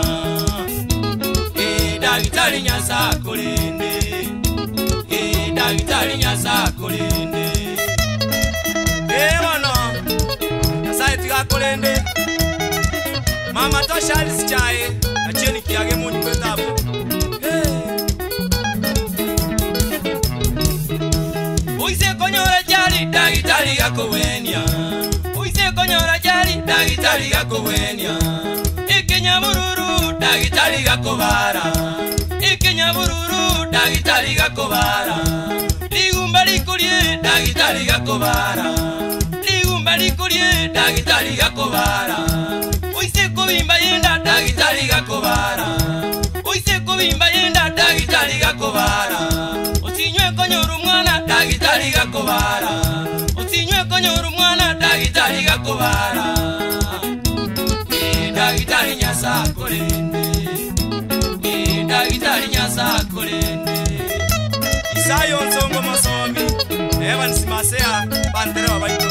Dagitari nyasa kulende Dagitari nyasa kulende Wana Nyasa etiga kulende Mama tosha alisichae Acheni kiage munyi kwetabu Uise konyora jari Dagitari gakowenya Uise konyora jari Dagitari gakowenya Ikenya bururu Dagitari gakobara Ikenya bururu dagitari gakobara ligumba likulie dagitari gakobara ligumba likulie dagitari gakobara oise kubimba yenda dagitari gakobara oise kubimba yenda dagitari gakobara otinywe konyoro mwana dagitari gakobara otinywe konyoro mwana dagitari gakobara dagitari nyasa kolende dagitari nyasa kolende isayo nsongo masomi eba nsimasea bandera wabaito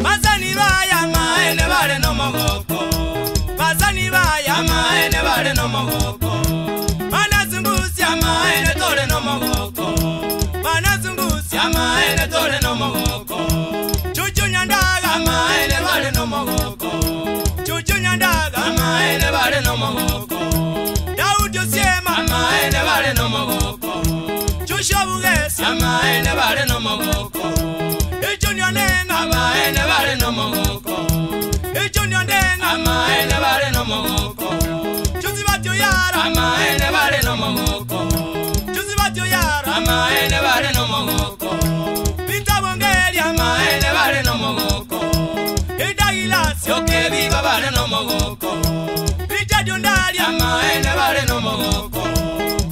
mazani baya maene bale no mogoko mazani baya maene bale no mogoko manazungusi amaene tole no mogoko manazungusi amaene tole no mogoko chuchu nyandaga amaene bale no mogoko chuchu nyandaga amaene bale no mogoko Daudi Osiema amaene bale no mogoko chuchu bugesi amaene bale no mogoko Junior Nenga amaene bale no mogoko Junior Nenga amaene bale no mogoko chuzi batyo yara amaene bale no mogoko chuzi batyo yara amaene bale no mogoko Pita Bongeli amaene bale no mogoko Idagilas yoke viva bale no mogoko Richard Yondali amaene bale no mogoko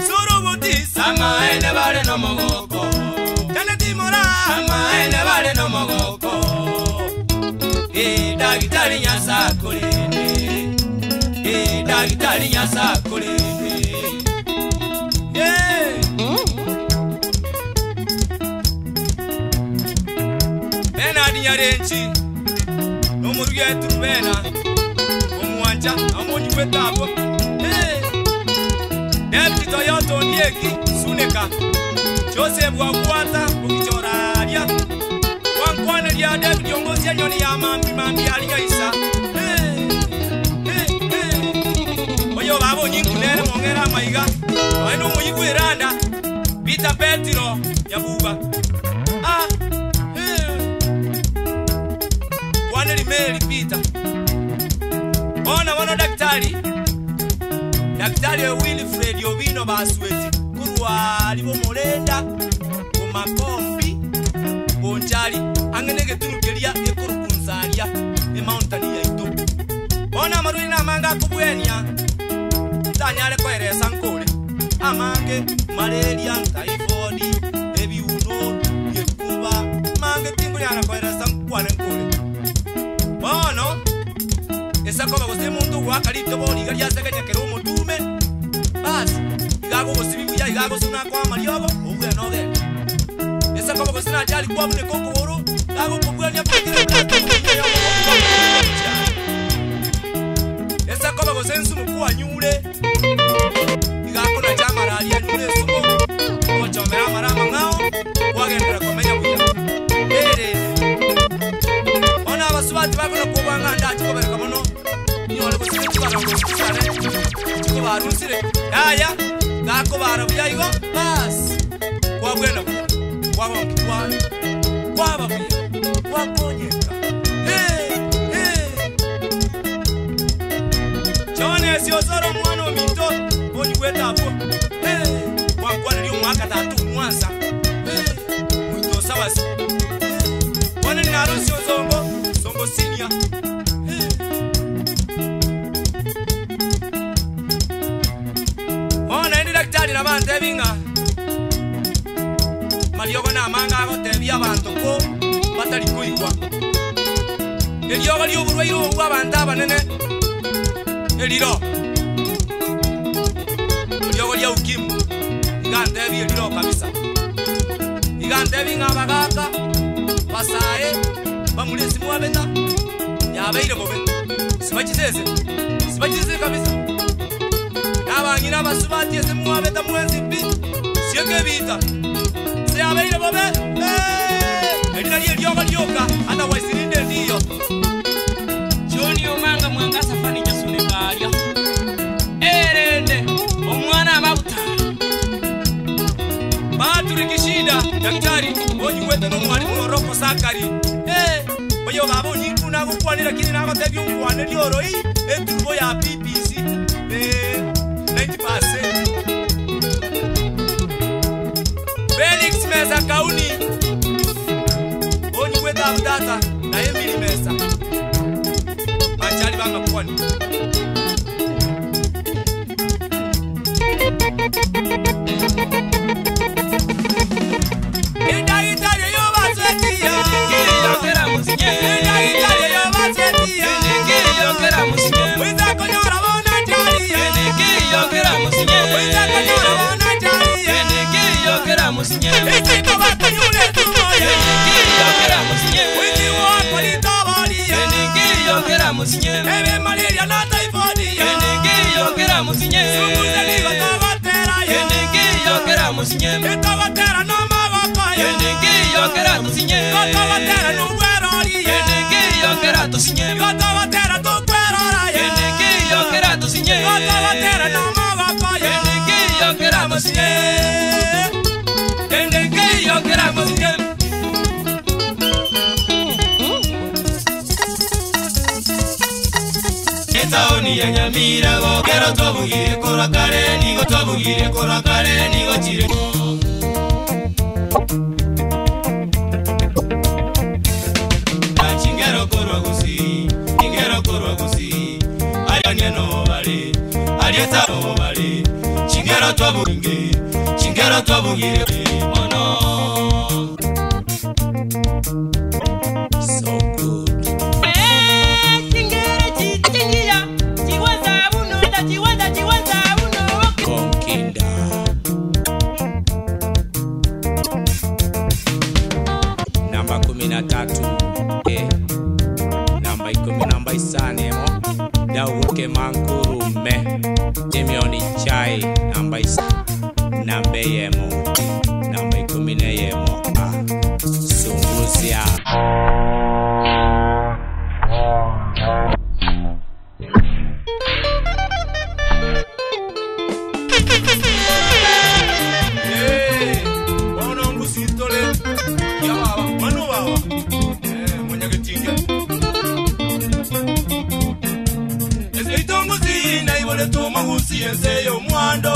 Surubutis amaene bale no mogoko Janeti Mora amaene bale no mogoko dagitari nyasa kolende dagitari nyasa kolende Bena dinyarenchi no muruge turubena omwanja amonyi kwetabo David Toyoto ndieki suneka Joseph wakwata ukichoraria Wankwana lya David yongozi ya nyoni ya mambi alingaisa Oyo babo nyikunere mongera maiga Waino muyiku iranda Peter Petro yabuba Wane limeli Peter Ona daktari Daktari Wilfred Yobino basweti Kuruwa libo molenda Umakombi Bonjali Angenege tunukelia Ekurukunzalia Mountain ya ito Ona marui na manga kubuenia Tanyale kwa eresa nkole Amange malaria typhoid ebiuno yekuba Mange tinguli ana kwa eresa nkwane nkole Bono Esa koba gose mundu wakalito boni gali aseganya kero mutume Bas Igago gosibibu ya igago suna kwa mariobo Obuya noge Esa koba gose na jali kwa mune koko woro Gago kubuya nya pakire Esa koba gose nsumu kwa nyule Igago na jamara alia nyule sumo Ochomera marama ngao Wagendera komenya buya Ona abasubati bakona kubanga ndachi kobereka bono Ni wale kusine kibarango kusane Chiko barusire Aya Gako barabuya igo Bas Wabwena buya Wabamkitwani Wababuya Wakonyeka Chone siozoro mwana omito Boni kweta hapo Wankwana liyo mwaka tatu mwanza Mwito sawasi Wane ni harusi ozongo Zongo sinia Ona endi daktari na bante binga Maliogo na manga agotebia bantu ko Batali kuigwa Eliogo liyo burwa iro uwa banta banene Eliro Eliogo liya ukimu Igantebi eliro kabisa Igantebi nga bagaka Basae Bamulesi muwabeta Yabeire bobe Sibachizeze kabisa Nabangina basubati ese muwabeta mwenzi pi Sieke bita Yabeire bobe Elina liye lyoga lyoka Hata waisirinde ndiyo Joni omanga mwanga safani jasunekaria Erende Omwana abauta Baturikishida Daktari Onyi wete no mwalimu Moroko Sakari Oyo babo nyikuna na gukwanira kini na gotebia ukwaniri oroi etubo ya BBC 90%. Felix Mesa Kauni Oni weta data na Emily Mesa Machali banga kwani Ebe malaria na typhoid yokera musinye sumuzali batabatera yokera musinye batabatera no maboko yokera musinye batabatera no gwerori yokera tusinye batabatera to gwerora yokera tusinye batabatera no maboko yokera musinye yokera musinye. Taoni ya Nyamira go kero tobugire korakare nigo tobugire korakare nigo chire Chingero korwa gusi ayanye no bali alieta no bali chingero tobugire mono. So good. Namba 13 namba 10 namba isane mo dauke mankurume Jimioni chai namba isa namba yemo namba 10 yemo sunguzia Ezeyo mwando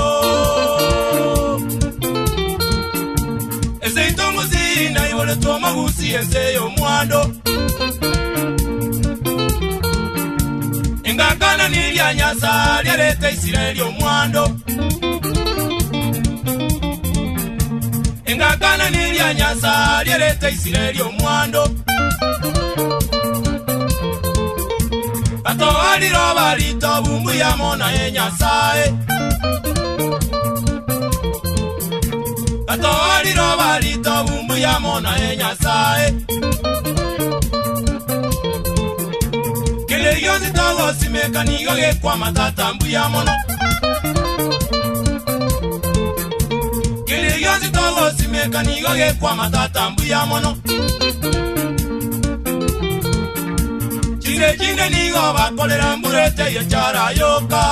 Ezeitongo zina iwole toma gusi ezeyo mwando Engakana nilya nyasa lyaleta Israeli omwando Engakana nilya nyasa lyaleta Israeli omwando Bato waliro balito bumbu ya mona ye nyasae Bato waliro balito bumbu ya mona ye nyasae Kele yozi togo simeka nigo ge kwa matata mbu ya mono Kele yozi togo simeka nigo ge kwa matata mbu ya mono Chinde nigo bakolera mburete ye chara yoka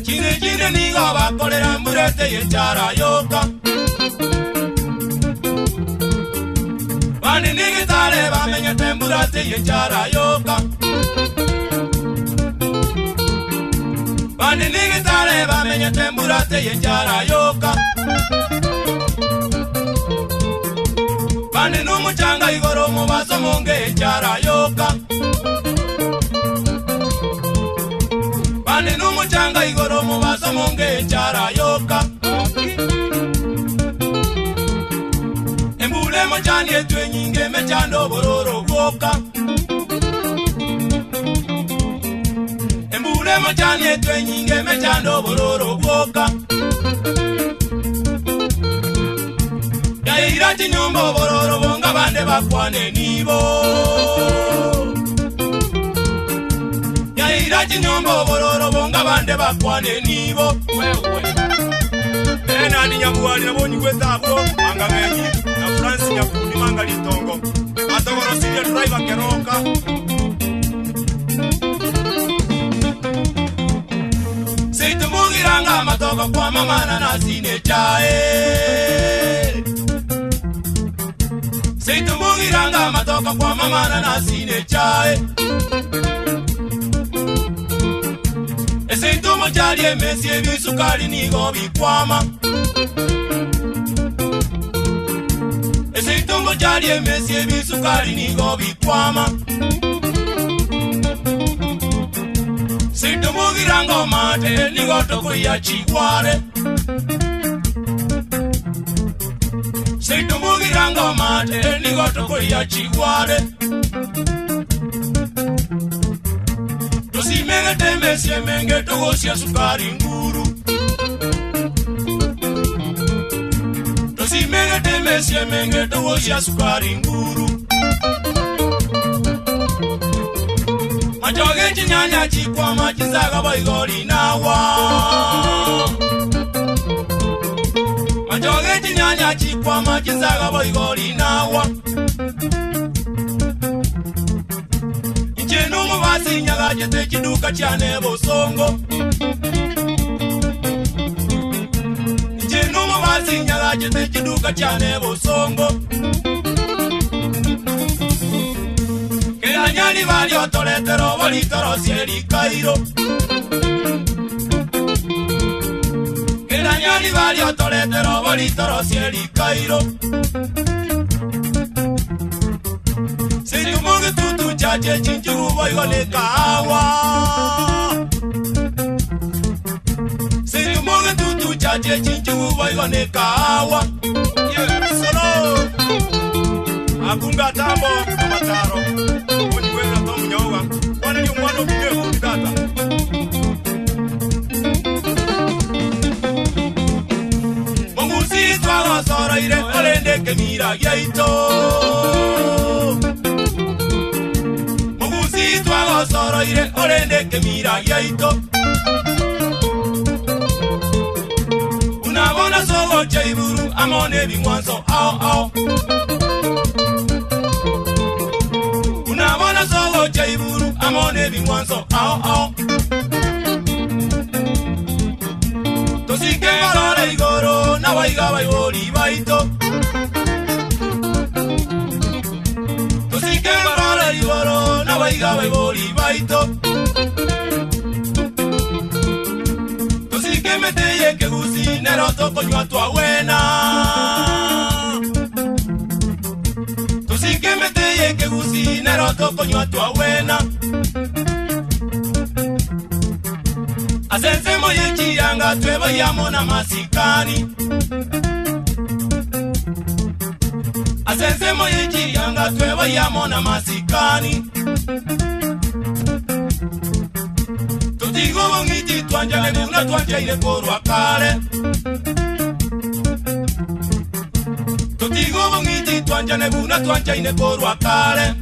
Chinde nigo bakolera mburete ye chara yoka Bani nigitale bamenyete mburete ye chara yoka Bani nigitale bamenyete mburete ye chara yoka Bani numuchanga igoro mubaso monge chara yoka Bani numuchanga igoro mubaso monge chara yoka Embule mochani etwe nyinge mechando bororo goka Embule mochani etwe nyinge mechando bororo goka Irati nyombo bororo bonga bande bakwane nibo Ya irati nyombo bororo bonga bande bakwane nibo Wewe Nani nyabuwali na boni wetabo Manga menyi Na Fransi nyakundi manga litongo Matogoro senior driver keroka Seitu mungiranga matogo kwa mamana na sine chae Situmugiranga matoka kwa mama na nasine chae. Esitumo chali emesi ebisukali nigo bikwama. Esitumo chali emesi ebisukali nigo bikwama. Situmugiranga mate nigo tokuya chikware. Situmugiranga mate nigo tokuya chikware. Tosimenge temesi emenge togosia sukari nguru. Tosimenge temesi emenge togosia sukari nguru. Majoge chinyanya chikwama chizaga baigori nawa. Majoge chinyanya chikwama chizaga baigori nawa. Inchenumu basi nyaga jete chiduka chane bosongo. Inchenumu basi nyaga jete chiduka chane bosongo. Nyani bali otoletero bali torosieri Cairo. Nyani bali otoletero bali torosieri Cairo. Situmuge tutu chache chinchu boigole kawa. Situmuge tutu chache chinchu boigole kawa. Solo akunga tambo mataro. Wana ni umwano bide kutata. Mungusi twaga sora ire olende kemira yaito. Mungusi twaga sora ire olende kemira yaito. Unabona sogo chaiburu amone bingwanzo ao ao. Unabona sogo chaiburu amone bingwanzo ao ao. Tosike ngorore igoro na waiga baigori baito. Tosike ngorore igoro na waiga baigori baito. Tosike meteye kegusi neroto konywa twa wena. Tosike meteye kegusi neroto konywa twa wena. Asense moye chiyanga twebo yamona masikani. Asense moye chiyanga twebo yamona masikani. Tutigo bongiti twanja neguna twanja ile korwa kale. Tutigo bongiti twanja neguna twanja ile korwa kale.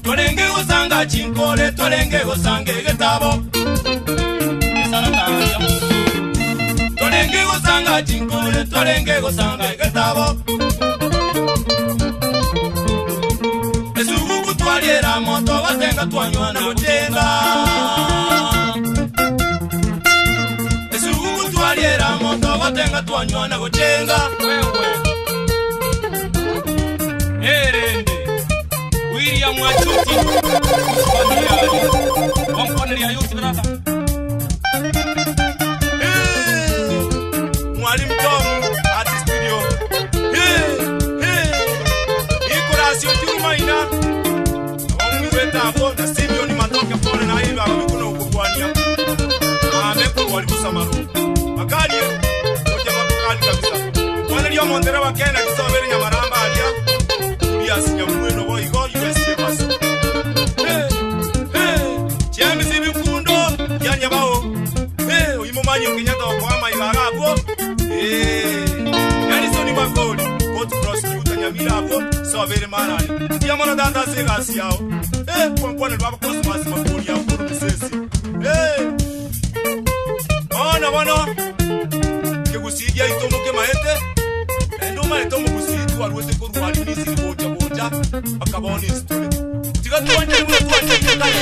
Tolenge gozanga chinkole, tolenge gozange getabo. Tolenge gozanga chinkole, tolenge gozanga getabo. Esugu kutwaliera moto watenga twanywa na gotenga. Esugu kutwaliera moto watenga twanywa na gotenga. William Wachuti Wamponelia yuti brada. Mwalimu Tom at studio. Iko rasio chuma ina. Wamweta hapo na Simeon matoke pole na hivi amekuwa ukubwania. Amekuwa walikusa maru. Makali wote makali kabisa. Wale ndio Mondera wa Kenya kisaweri Nyamaramba alia. Kulia sinyamweno boigo USC basi. Chiambi sibi mkundo yanya bao. Uyimumanyi Kenyatta wakwama ibarabo. Yani soni makoli. Go to prosecutor Nyamira hapo. So very manani. Tiamona danda segasi yao. Kwa baba Cosmas makoli ya kuru misesi. Wana kegusigia itomoke maete. Ndoma itomo kusitu alwete kuru wali nisi boja boja akaboni story. Tiga tuanje mwe tuanje kale.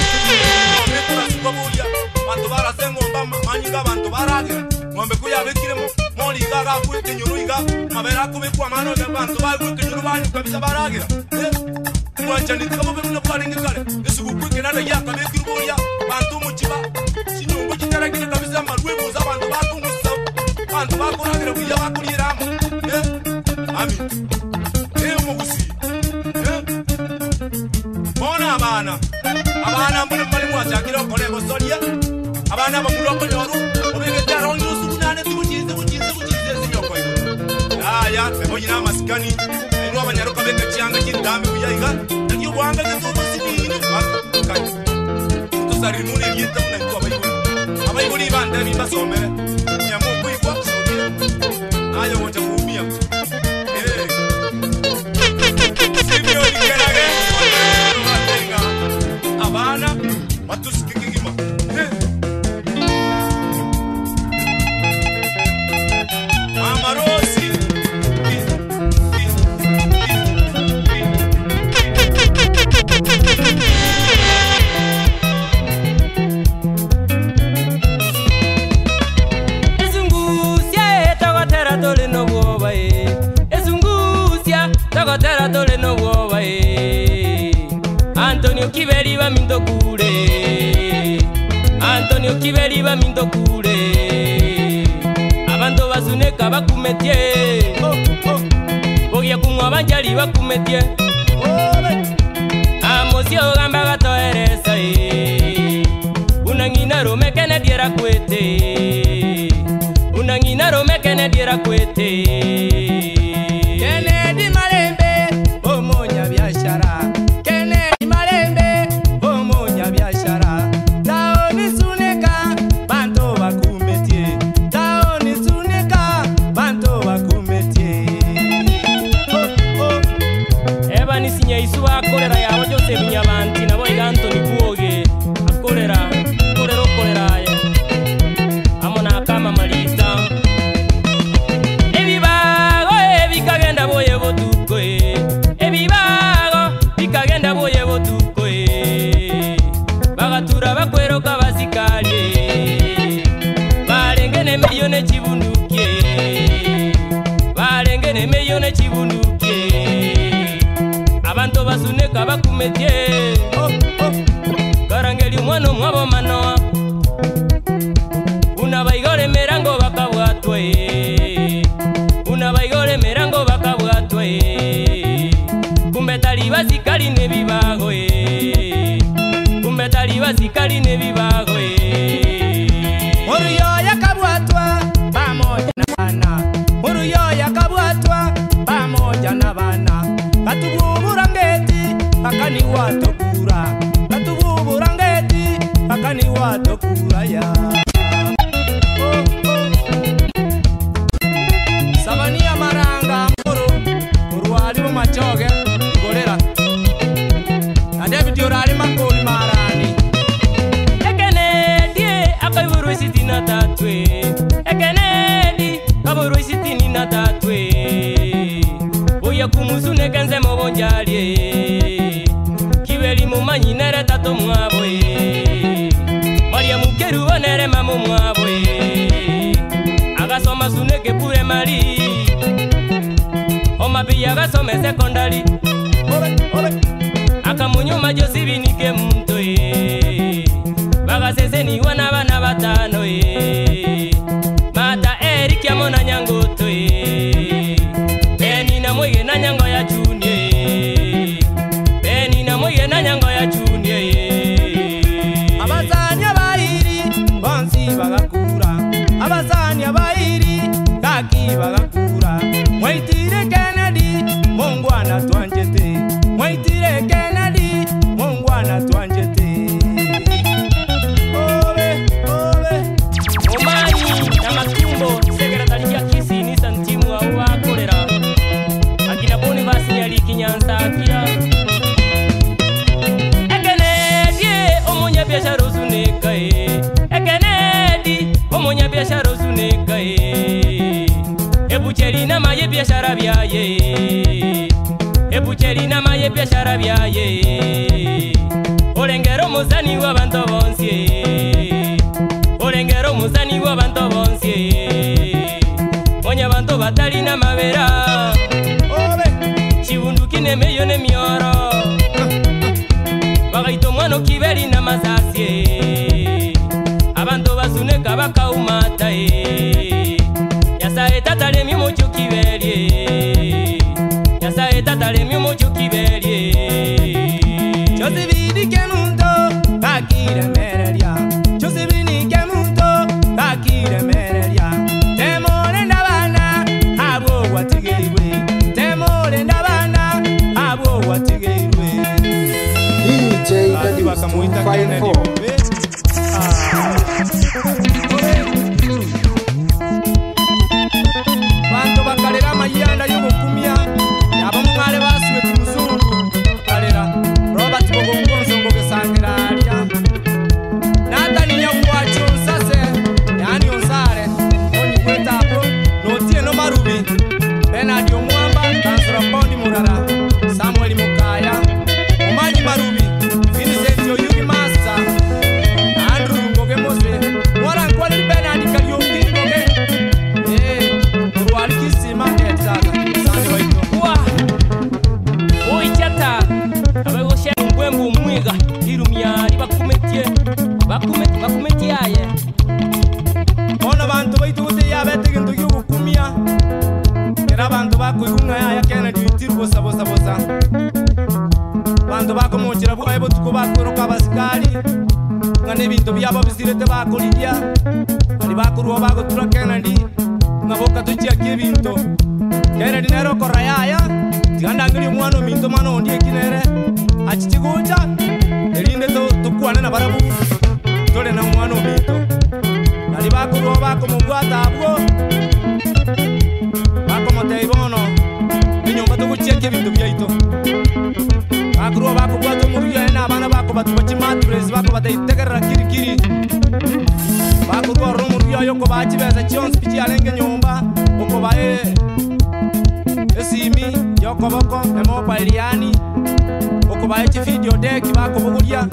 Amekura subabuya. Bantu barasengo mba manyiga bantu barage. Ngombe kuya bekire moli gaga kuite nyuruiga. amabera kubikwa mano y'abantu bagwikijuru bandi kabisa baragira mwanjani kama bimwe kwaringa kare esugukwe nana yakabikira boya bantu mukiba sinyumbu kitaragira kabisa marwe muza abantu bakungusa abantu bakuragira kuya bakuriramu ami mugusi bona abana mbona bali mwajakira kolego solia abana bakuloko nyoru obegeta ronyo sunane tujize sinyoko ya ebonyina masikani ino abanyaruka beka cyanga kindambi kuyayiga nagiye wanga gitubo sibini bakakanye tusari mune yita na abayibuli bande bibasomere nyamu kuikwa sodia ayo wote kuumia sibyo dikerage abana batusikikigima Mama Rosi Ezungusia tagotera tole no woba Ezungusia tagotera tole no woba Antonio Kibeli ba mindokule Antonio Kibeli ba mindokule Abantu bazuneka bakumetie Bogia kumwa banjali bakumetie Amosio gamba gatoeresa Unangina rome kene diera kwete Unangina rome kene diera kwete Kene di malembe Omonya biashara Kene malembe Omonya biashara Taoni suneka Banto bakumetie Taoni suneka Banto bakumetie Eba nisinya isu akorera yawe Jose Binyabanti nabo Anthony Buoge akorera ya Amona kama malita Ebibago bikagenda boye botuko Ebibago bikagenda boye botuko Bagatura bakweroka basikali Barengene miliyone chibundukie Barengene miliyone chibundukie Abantu basuneka bakumetie Karangeli umwana mwabo manoa Unabaigore merango bakabwatwe Unabaigore merango bakabwatwe Kumbe tali basikali nebibago Kumbe tali basikali nebibago Muruyo yakabwatwa pamoja na bana Muruyo yakabwatwa pamoja na bana Katububura ngeti akani watokura Katububura ngeti akani watokura ya Sabania maranga muru wali mu machoge gorera na David yorali makoli marani Ekenedi akaburu sitina tatwe Ekenedi kaburu sitina tatwe Oya kumusune kenze mobonjalie Kibeli mumanyi nere tato mwaboye Maria mukeru onere mamu mwaboye Agasoma suneke pure mari Omabiya agasome sekondari Akamunyuma josibinike mtoye Bagaseseni wana bana batano Mata Eric ya mona nyangoto Beni na mwege na nyango ya chunye Beni na mwege na nyango ya chunye Abazanya bahiri bonsi bagakura Abazanya bahiri kaki bagakura Mwaitire Kennedy mungwana twanjete Mwaitire Kennedy mungwana twanjete Omanyi na matumbo sekretari ya kisi ni santimu wa wakorera Akina boni basi nyali kinyansa akia Ekenedi omunya biashara usuneka Ekenedi omunya biashara usuneka Ebucheri na maye biashara byaye Ebucheri na maye biashara byaye Olengero muzani wa bantu bonse Olengero muzani wa bantu bonse Monya bantu batali na mabera meyo ne mioro bagaito mwana kiberi na masasye abantu basuneka bakaumata yasaye tatale mi mucho kiberi yasaye tatale mi mucho kiberi Josebini kemundo kakire merelia Josebini kemundo kakire merelia temore ndabana abo watigeriwe temore ndabana abo watigeriwe DJ Dadius 254 Bantu bakalera mayanda y'ubukumya yaba mwale basuwe kumuzungu kalera Robert Bogongonzo ngo gesangiraria Natani nyakwacho nsase yani onsare oni kwetapo notie no marubi Bernard Omwamba Kansura Pondi Murara Samuel Mukaya Umanyi Marubi Vincent Oyugi Master Andrew Ngoge Mose Mwara nkwali Bernard Karioki Ngoge Urwali Kisima Etsaga Sani Waito wa oichata abagoshe ngwembu mwiga irumyari bakumetie aye Ona bantu baitute yabete gintu y'ubukumya Era bantu bakugunga ya Kennedy itiru bosa Bantu bakomokira bwaye botuko bakoroka abasikali ngane bintu byabo bizirete bakolidya ali bakuruwa bagotura Kennedy ngaboka tuchiakie ebintu Kennedy nero korayaya tigandangiri omwana ominto mwana ondi ekinere achichigucha erinde tukwane na barabu tole na omwana ominto ali bakuruwa bakomugwata abwo bakomoteibono enyomba tukuchiakie ebintu byaito bakuruwa bakugwata omuruya n'abana bako batubachimaturezi bako batayitegerera kirikiri bakuruwa omuruya yoko bachibeza chionsi pichialenge nyomba oko bae esimi yokoboko emobile yani oko bae chivideo deck bako bugulya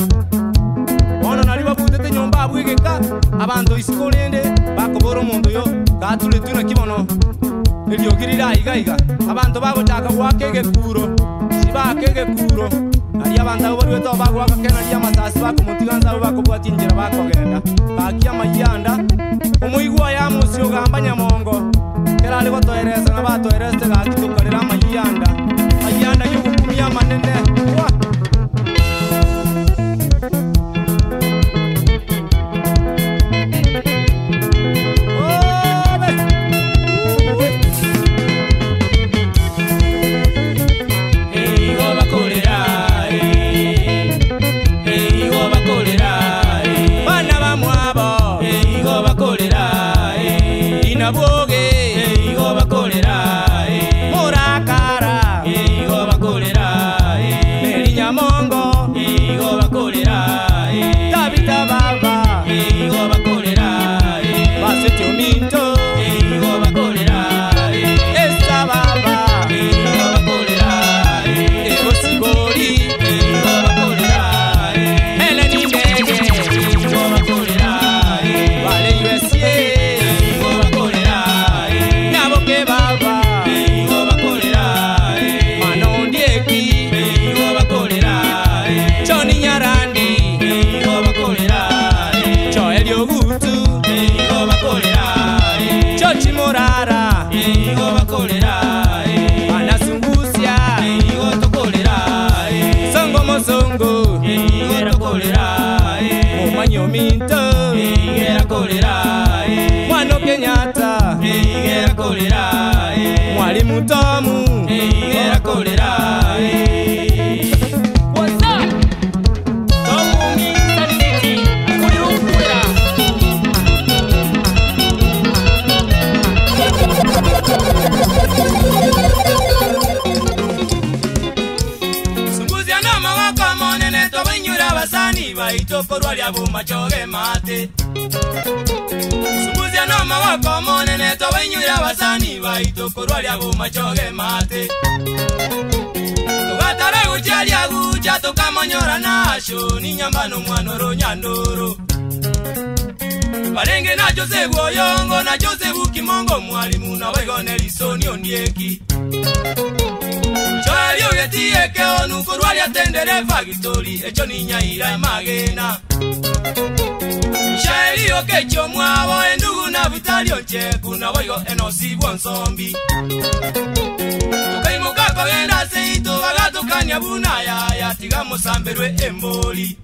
ono nali babutete nyomba abwigeka abantu isikolende bako boro mundu yo gatule tuna kibono eliogirira igaiga abantu bagochaka gwakege kuro sibakege kuro ali abantu abo bari weto bagwaka Kennedy amasasi bako mutiganza bako bwatinjira bakogenda bakia mayanda umuigwa ya musyo gamba nyamongo kera ali gotoereza na batoereste gakitukarira mayanda y'ubukumya manene Mwalimu Tomu Sunguzia na mawaka monene tobenyura basani baitokorwa lya bumachoge mate Sunguzia na mawaka monene tobenyura basani baitokorwa lya bumachoge mate Tugatare uchali agucha tukamonyora nasho ni nyambano mwanoro nyandoro Balenge na Joseph Oyongo na Joseph Kimongo mwalimu na wegone lisoni ondieki Choe Shali ogetieke onu kurwali atendere fagitori echo ninyaira magena Shali okecho mwabo endugu na vitali oncheku na boyo enosibwa nsombi Tukaimuka kogenda seito bagatukania bunaya yatiga musamberwe emboli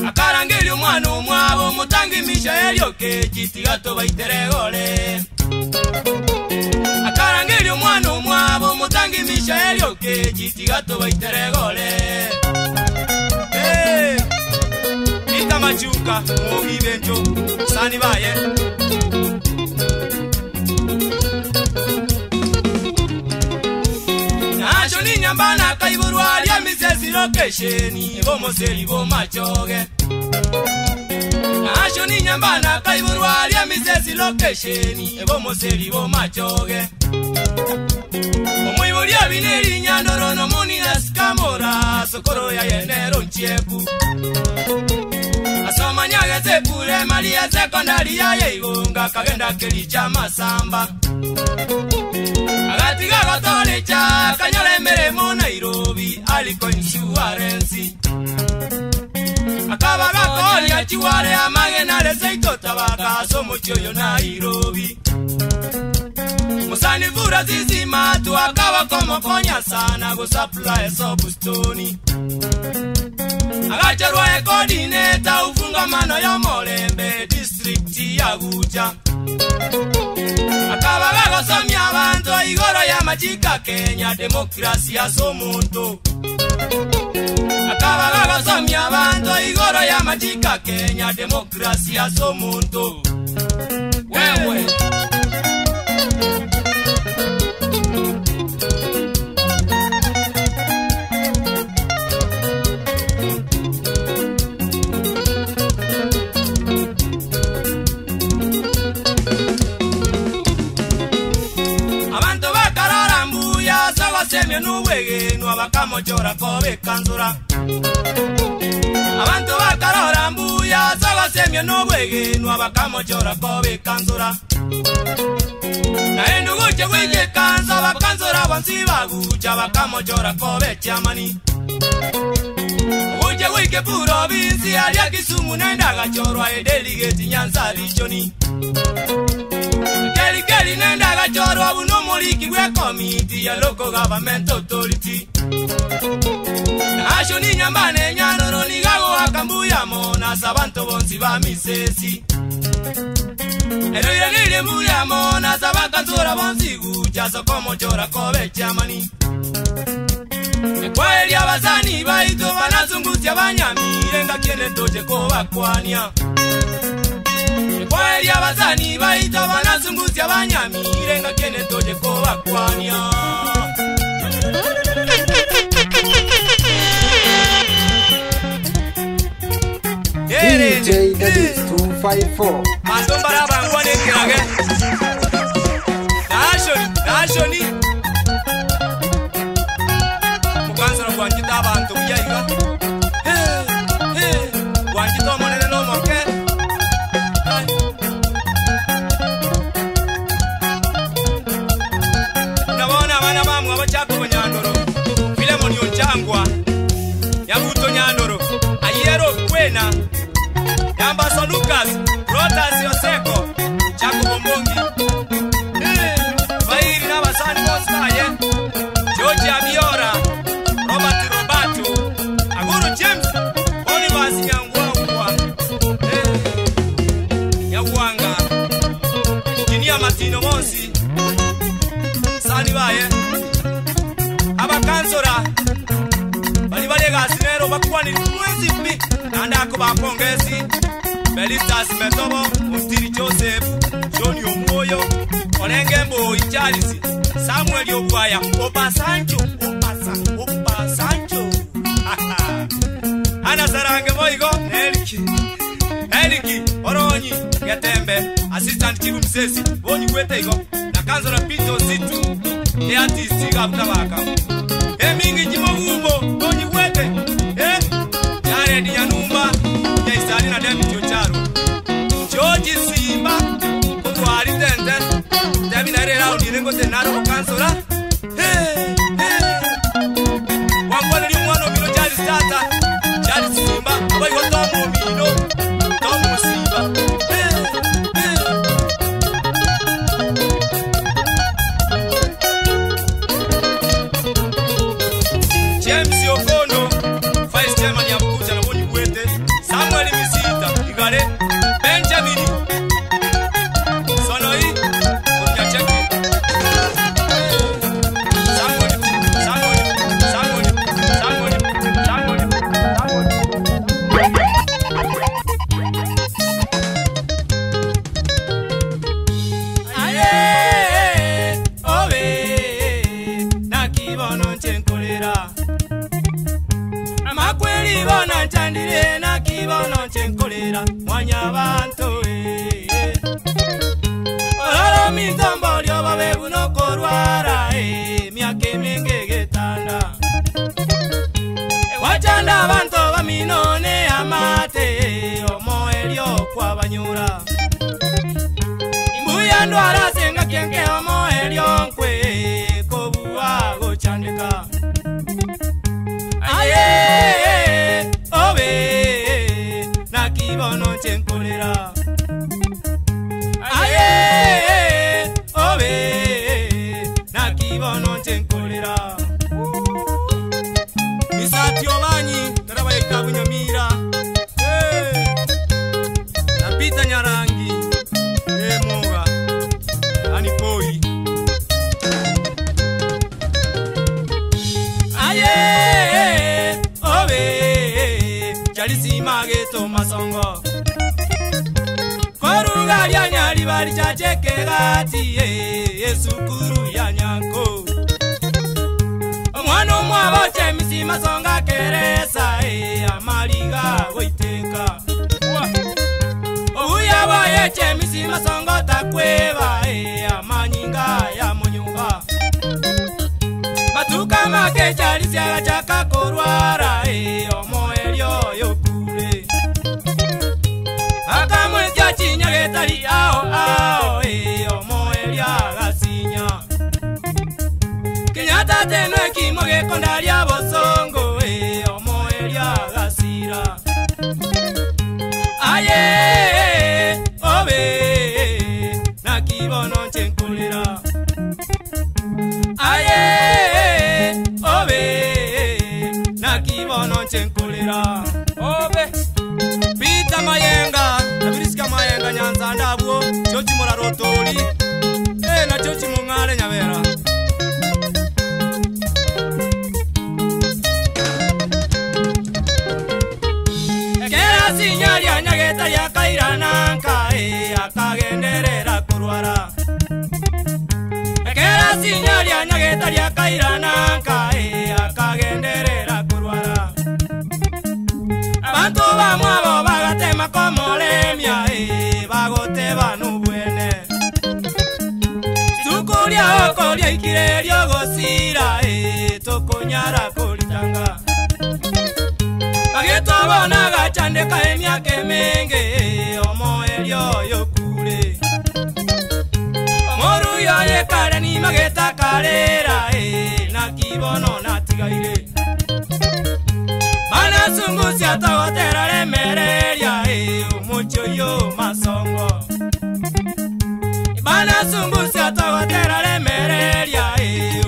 Akarangeli omwana omwabo mutangi Mishaeli okechi tigato baiteregole Akarangeli omwana omwabo mutangi Mishaeli okechi tigato baiteregole Ita machuka mugibenjo sani baye Nasho ni nyambana kaiburwali ya misesi lokesheni bomoseli bomachoge Nasho ni nyambana kaiburwali ya misesi lokesheni bomoseli bomachoge Omwibuli ya bineri nyandoro no muni na skamora sokoro ya yenero nchieku Asoma nyage sepule mali ya sekondari ya yeigunga kagenda kelicha masamba Agati gagotole cha kanyole meremo Nairobi aliko insurance Akaba gakoli ya chiwale amage na leseito tabaka somo choyo Nairobi Musani vura zizima tu akaba komo konya sana go supply sobustoni Agacharwa coordinator ufunga mano ya Molembe district ya Guja Akaba gagosomya abantu igoro ya machika Kenya demokrasia somuntu Akaba gagosomya abantu igoro ya machika Kenya demokrasia somuntu Wewe Semye nuwege nuabakamochora kobe kanzura Abantu bakarora mbuya sawa semye nuwege nuabakamochora kobe kanzura Na endugu chewege kanza bakanzura wansiba gucha bakamochora kobe chamani Uje wike puro bisi alia Kisumu nenda gachorwa edeligeti Nyanza richoni Keli nenda gachorwa buno muliki gwe committee ya local government authority Nasho ni nyambane nyanoro ni gago akambuya mona sabanto bonsi ba misesi Ero ile mbuya mona sabaka nzora bonsi gucha sokomo chora kobe chamani Kwa elia bazani baito banazunguzia banyamire ngakene toje ko bakwanya Kwa elia bazani baito banazunguzia banyamire ngakene toje ko bakwanya DJ Daddies 254 Masombara bangwane kirage Nashoni Mukansara kwanjita abantu byayiga Kwanjita monene no moke Nabona abana bamwe abachako banyandoro Filemon yonchangwa Yabuto nyandoro Ayero kwena Yambaso Lucas Rotas Yoseko Chako Bombongi Vairi na basani Monstaye George Abiora Robert Roberto Aguru James Olivas Nyangwa Nyawanga Kinia Matino Monsi Sani Baye Abakansora Bali gasinero bakwani mwezi pi Nandako bakongezi Belistas Metobo Mustiri Joseph Johnny Omoyo Olengembo Ichalisi Samuel Yobwaya Opa Sancho Ana Sarange Moigo Eliki Oronyi Getembe Assistant Chief Msesi Bonyi Kwetego Na Kanzora Pito Zitu Artist Gabutabaka Emingi Jimogumbo Bonyi Kwete Jared Yanumba Yaisani na Demi Chocharo George Simba Kutwari Tente Demi na Rera Unirengo Tenaro Kansora kibono chenkolera misati obanyi taraba yitabu nyamira napita nyarangi moga anipoi aye obe chalisi mageto masongo koruga lya nyali bali chacheke gati esukuru ya nyanko omwana omwabo chemisi masonga keresa amaliga goiteka obuya bwaye chemisi masongo takweba amanyinga ya munyumba matuka make chalisi agachaka korwara omoelio yokure akamwezya chinya getali ao omoelia gasinya Kenyatta tenwe kimo gekonda lya bosongo omoelia gasira aye obe na kibono chenkolera aye obe na kibono chenkolera obe Pita mayenga nabiriska mayenga nyanza ndabwo chochi mora rotori na chochi mungale nyabera Kera sinyali anyageta ya kairana kae akagenderera kurwara Kera sinyali anyageta ya kairana kae akagenderera kurwara Abantu bamwabo bagatema komolemya bagoteba nubwene Tukulya okolya ikire lyogosira tokonyara kolitanga Bagetobona gachandeka emyaka emenge omoelyo yokure Omoru yoye kale ni mageta kalera na kibono natigaire Sungusi atawatera lemereria umucho yo masongo Bana sungusi atawatera lemereria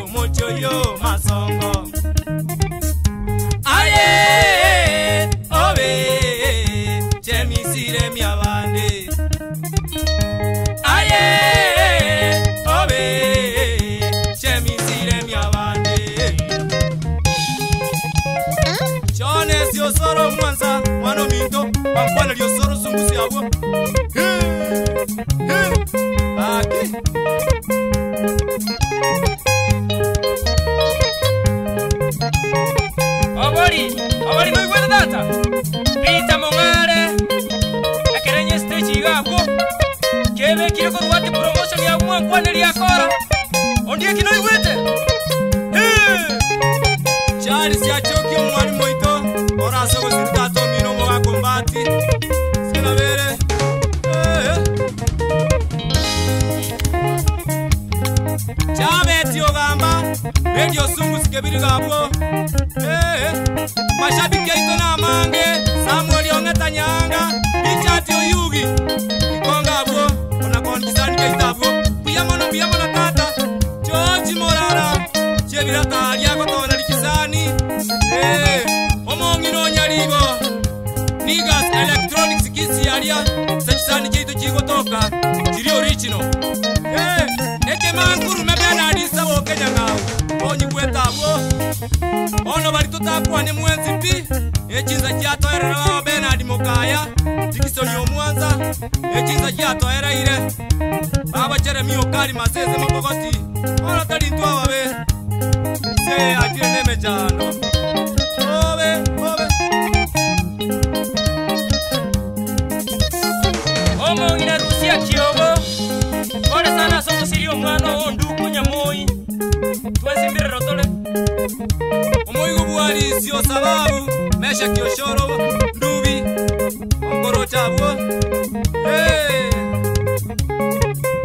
umucho yo masongo Aye obe chemisire miabande Aye obe chemisire miabande Chone sio soro mwanza mwana minto pampana lio soro sungusi abo Aki Obori no igual data Pita mongare Akerenye stage gabo Kebe kiro ko wati promotion ya mwa kwane lia kora Ondie kino igwete Charles ya choki mwani moito Ora sogo sirtato mino mwa kombati Sina vere Chame tio gamba Radio sungu sikebiri gabo Mashabiki ito na mange Samuel yongeta nyanga Ichati oyugi Ikonga abo Onakondisani keita abo Piyamono tata Chochi morara Chebira talia kotona likisani Omongino nyaribo Nigas electronics kisi alia Sachisani chito chigo toka Chiri original Eke mankuru mebena adisa wo Kenya ngao Onyi kweta abo Ono bali tutakwa ni mwenzi pi Echinza kiato era wa Bernard Mokaya Tikisoni omwanza Echinza kiato era ile Baba Jeremy Okari maseze mabogoti Ona tali ntwa wabe Se ajire neme jano Obe Omo ina Rusia kiobo Ora sana somo sirio mwano onduku nyamoi Tuwezi mbire rotole Omoigo buwari sio sababu Mesha kioshoro ndubi Ongoro chabuo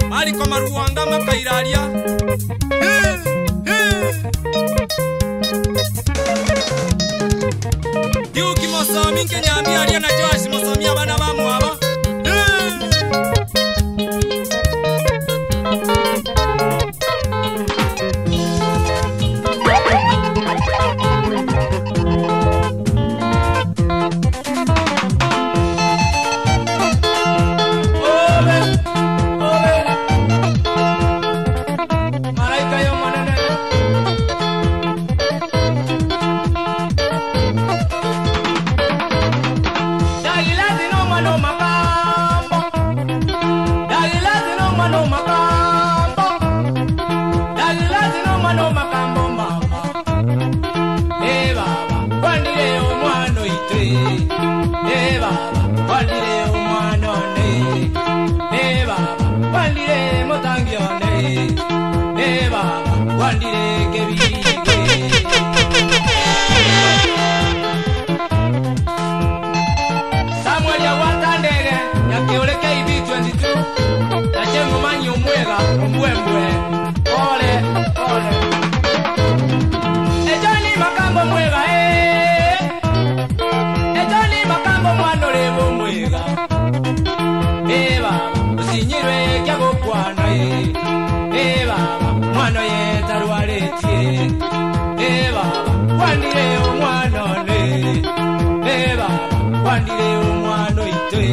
Mali koma ruwanga makairaria Yuki mosomi kenyami aria na Joash mosomi abana bamu abo wandire kebige Samuel ya watandege ya keoleke ibi 22 ya chengo manyi omwega omwembwe ole Ejoni makambo mwega Ejoni makambo mwano lebo mwega Baba usinyirwe kyago kwana Baba mwano ye tarwaletie Baba wandire omwano ne Baba wandire omwano itwe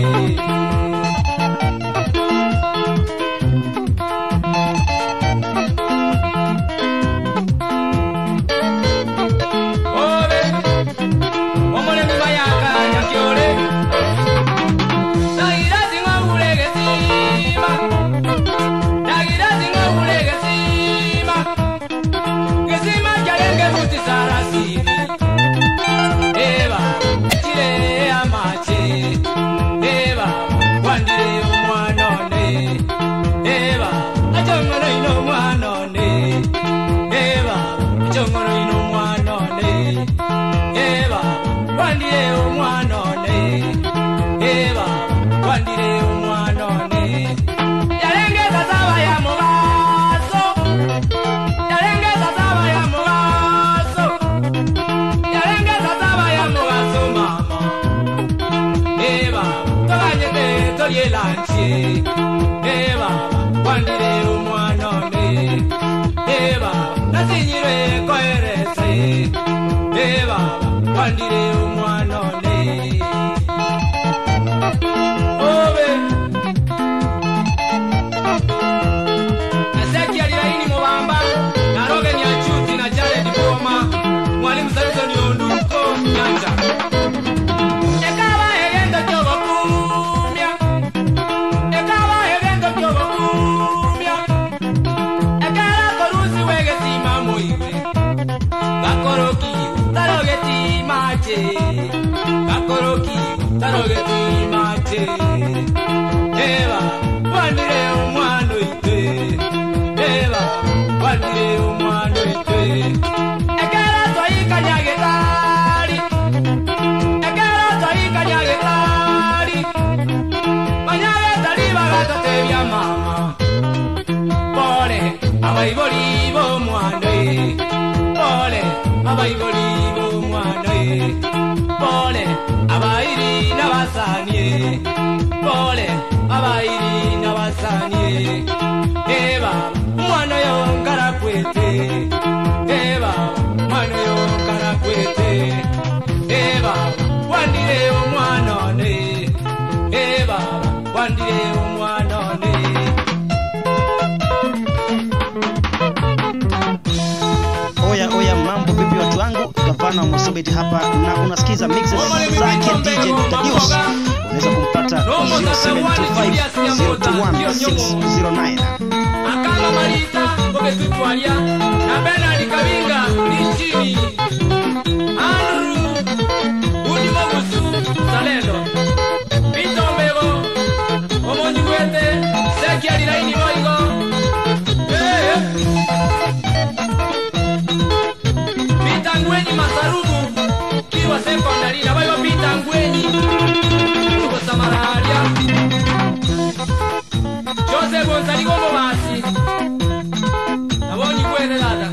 Msabiti hapa na unasikiza mixes zake DJ Dadius. Unaweza kumpata kwa 0725021609. Akala Marita Bogetutwalia na Bernard Kabinga nchini Andrew Udimogusu Salendo Pito Mbego Omonjuwete Sekia Lilaini Moigo Pitangweni Masarubu Kiwa Secondary na Bayo Pitangweni Ugo Samararia Jose Gonzaligo Mobasi Nabonyi kwene dada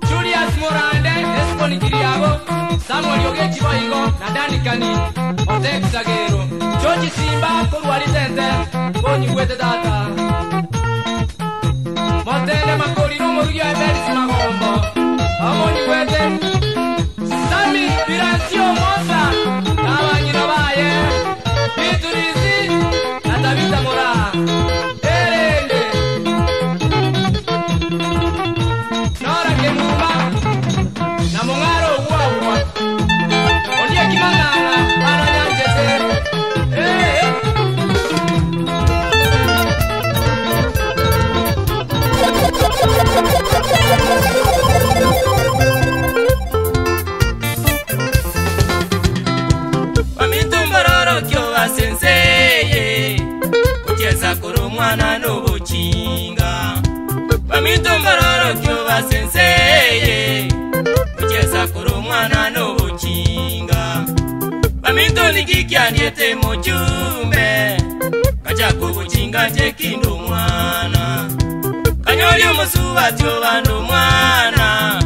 Julius Morande Esconi Kiriago Samuel Yogechi Boigo na Dani Kani Otek Sagero George Simba Kurwali Tente Bonyi kwete dada Motene Makori Nomoruyo Eberis Magombo Abonyi kwete Sami Pirancio Mosa Nabanyina baye Biturizi na Tabita Mora Erende Nora Kenuma na Mongaro Uwawa Olie Kimangala Aranyanjete uchesa kuru mwana nubuchinga Baminto mbaroro kyo basenseye uchesa kuru mwana nubuchinga Baminto nikikia niete mochumbe kaja kubuchinga jekindu mwana Kanyoli umusuwa tyo bandu mwana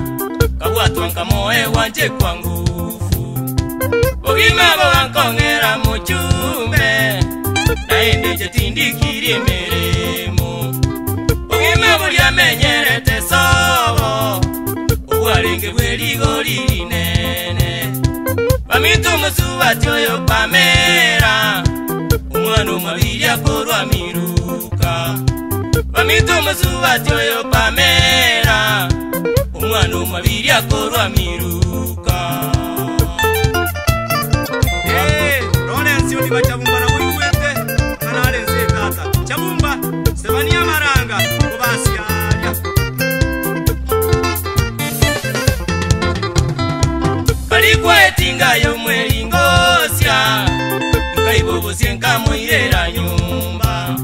Kabuatwanka moe wanje kwa ngufu Ogima bawankongera mochumbe Naende jetindikiri meremu Ogima bulia menyerete sobo Uwalinge bweligo lirinene Baminto musuwa tyoyo pamera Umwana umabiria korwa miruka Baminto musuwa tyoyo pamera Umwana umabiria korwa miruka Lawrence yoni bachabumba na wiwete kana alenze tata chabumba sebani amaranga kubasi alya Balikwa etinga yo mwelingosya Nkaibobo sienka mwirera nyumba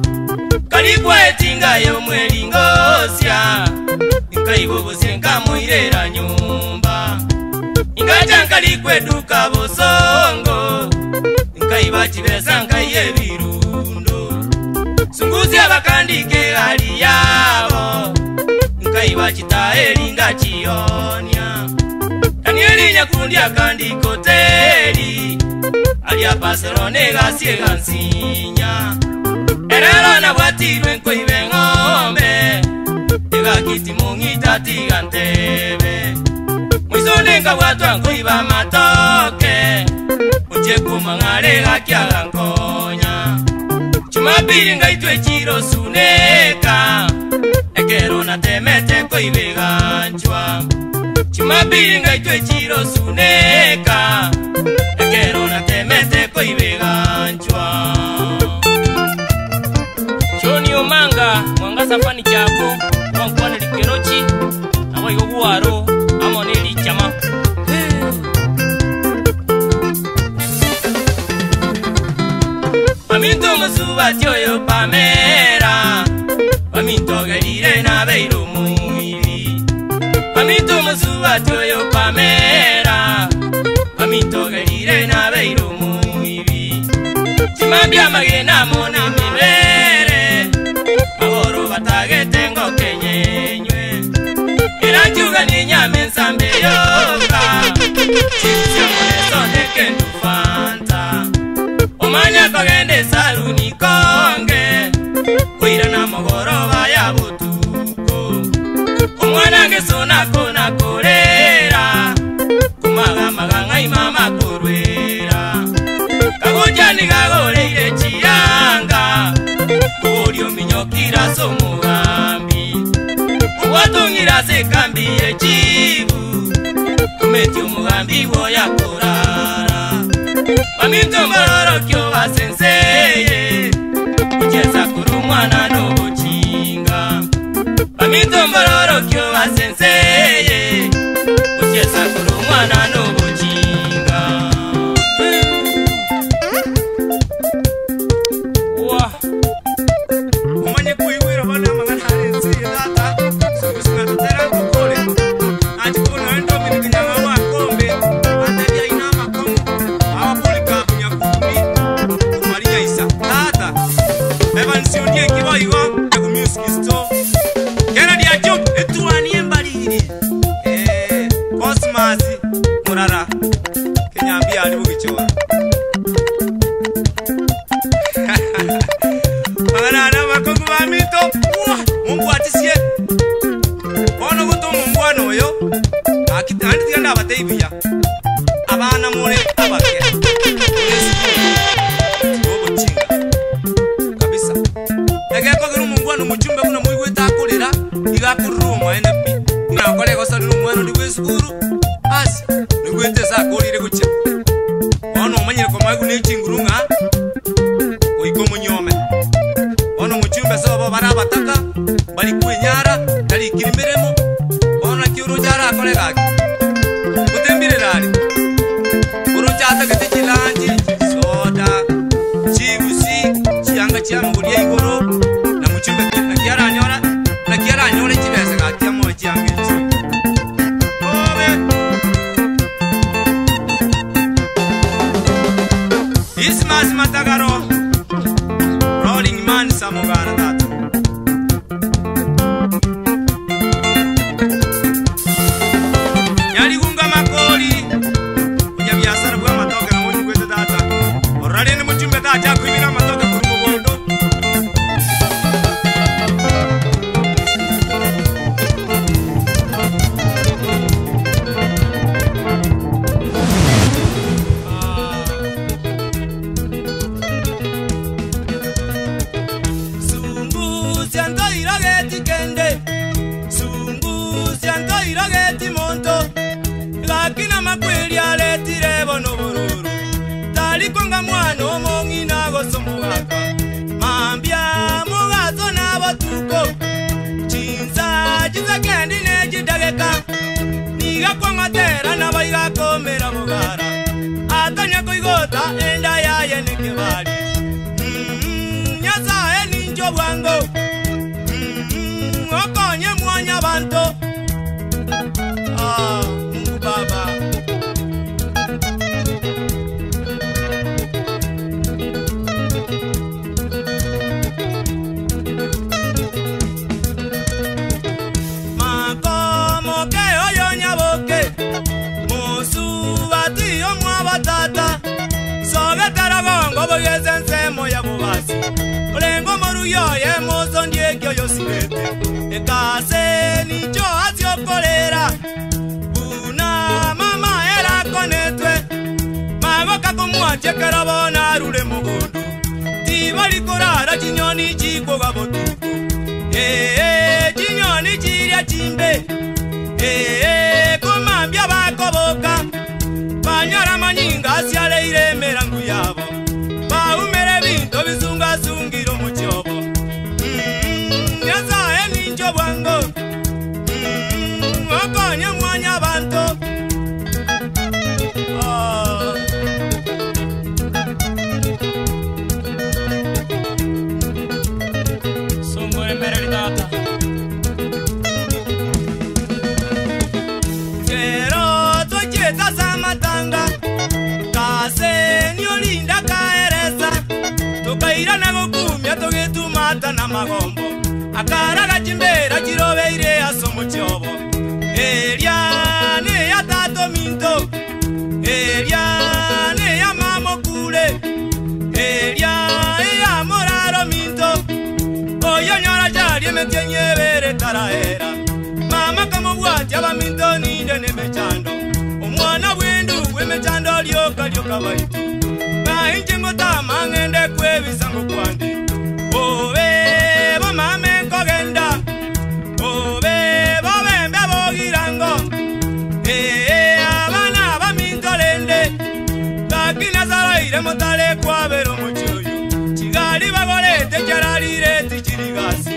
Kalikwa etinga yo mwelingosya Nkaibobo sienka mwirera nyumba Ingaja nkalikwe duka bosongo Nkaiba chibesa nkaiye birundo Sunguzi abakandike hali yabo Nkaiba chitaeli nga chionya Danieli nyakundi akandiko teli Alia paserone gasie gansinya Erero na watirwe nkoibe ngombe Ega kiti mungita tigantebe Mwisone nga watwa nkoiba matoke Unje kumangare gakiaga nkonya Chumapiri nga itwe chiro suneka Ekero na temete koibe ganchwa Chumapiri nga itwe chiro suneka Ekero na temete koibe ganchwa Choni omanga mwanga safani chako Wankwane likerochi Na waigo guaro Amoneli chama Baminto musuba tyoyo pamera Baminto gerire na beiro muiri Baminto musuba tyoyo pamera Baminto gerire na beiro muiri Chimambia magena mone mibere Magoro batagete ngo kenyenywe Iranchuga ni nyame nsambe yoka Chipsya mone sonde kendu fanta Omanya kogende saluni konge Kuira na mogoroba ya butuko Omwana ngesona kona korera Kumaga maganga imama korwera Kagujani gagoreire chiyanga Kubolio minyokira somugambi Uwatungira sekambi echibu Kumeti umugambi woya korara Baminto mbaroro kyo basenseye Uchesa kuru mwana nubuchinga Baminto mbaroro kyo basenseye Uchesa kuru mwana nubuchinga Wah umanye kuyiwira bana magana alenze tata Sungusinga tutera kukole Anchi kuna endo mini nyanga wakombe Atebia ina makomu Awapulika bunyakumi Maria Isa tata Evan siundie kiwa iwa Egu music store Kena dia jump etuwanie mbaliri Cosmas Murara Kenyambia alibu kichora Magana makongu Baminto Mungu atisie Ono guto mungu anoyo Akitandi tiganda abateibuya Abana mure abake Bobo chinga Kabisa Egeko guru mungu ano muchumbe kuna muigwe takulira Igakuruma enepi Inakole gosa numwano ndiwe sukuru Asi Nigwete za kulire guche Ono umanyire kwa maigu nechingurunga Oiko munyome Ono muchumbe sobo barabataka Bali kwenyara Dali kirimiremo Ono kiuru jara akole gaki Kutembire rari Uru chata kete chilanji Soda Chibusi Chianga chiamu gulia igoro tata. Nyali gunga makoli kunya biashara bwa matoke na mwenye kwete tata. Orale ni mchumbe tata kuimina matoke kurumo gondo. Lakina makweli aletire bono bururu talikonga mwana omongina gosomugaka mambya mugazo n'abatuko chinza chizakendi nejidageka niga kwa matera nabayigakomera mugara atanya koigota enda yaye nekebali nyasaye ninjo bwango okonye mwanya banto Mungu Baba. Makomo ke oyo nyaboke musu bati yo mwabatata soge taragongo bogeze nsemo ya bubasi olengo moruyo ye mozo ndiekyo yosirete ekase nicho aziokolera mama era konetwe magoka kumwache karabona rule mugundu tibali korara chinyoni chikoga botuku chinyoni chirya chimbe komambya bakoboka banyara manyinga asyale iremera ngu yabo baumere binto bisunga sungiro muchobo nyasaye ninjo bwango okonye mwanya banto Songore mereri tata. Kero tocheta samatanga kase nyolinda kaeresa tokaira nagokumya togetumata na magombo akara gachimbera chirobeire asomuchobo Eliane ya tato minto Eliane ya mamo kule Eliane ya moraro minto Oyo nyora jari metenye bere taraera Mama kama wati aba minto ninde ne mechando Omwana wendu we mechando lyoka baitu Na inche ngota mangende kwe bisango kwandi Owe bo mame kogenda Owe abana bamintolende lakina zaraire motale kwabero muchoyo chigali bagolete charalire tichirigasi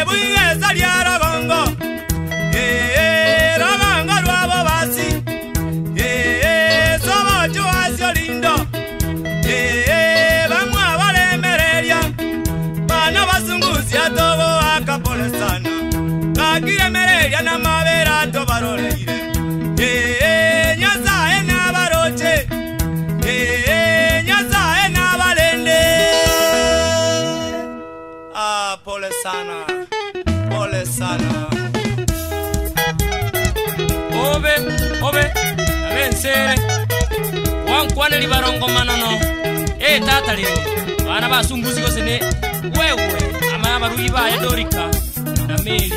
buyeza lyara bongo ragongo rwabo basi sobo chuasyo lindo bamwe abalemererya bana basunguzya tobo akapole sana kakire mereria na mabera to baroleire nyasaye na baroche nyasaye na balende pole sana obe abensere wankwane libarongo manano tata leo bana basunguzi gose ne wewe ama baruiba ya dorika na meli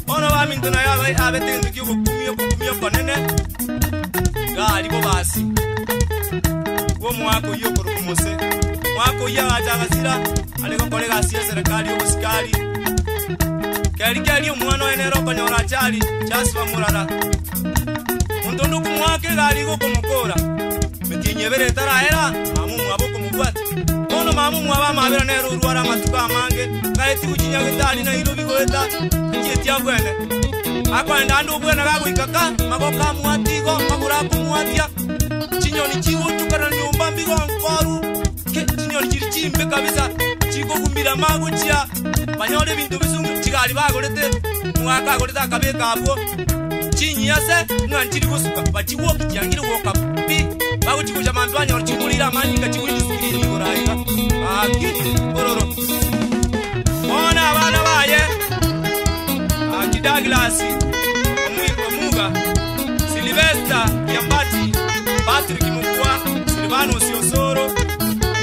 ono bamintona yabe abetenze kyo kumyo konene gali bo basi wo mwako yokoro kumose mwako ya ajagasira aliko kolega sia serikali obusikali kali omwana enero konyora chali chaswa murara untondu kumwake gali go kumukora mekinyebere taraera mamu mwaboko mubwati ono mamu mwaba mabera nero urwara matuka amange kaeti uchinya gitali na iro bigoleta kiyetia bwene akwenda ndu bwene gagwikaka magoka mwatigo magura kumwatia chinyoni chiwotukana nyumba mbigo nkoru chinyoni chiri chimbe kabisa chiko kumbira maguchia banyore bintu bisungu chigali bagolete mwaka goleta kabeka abo chinyase nwanchiri gusuka bachiwo kityangire woka pi baguchikuja mantwanya orichikulira manyinga chikwini skrini goraiga aki ororo ona abana baye aki Douglas Omuga Sylvester Yambati Patrick Mukwa Silvano Siosoro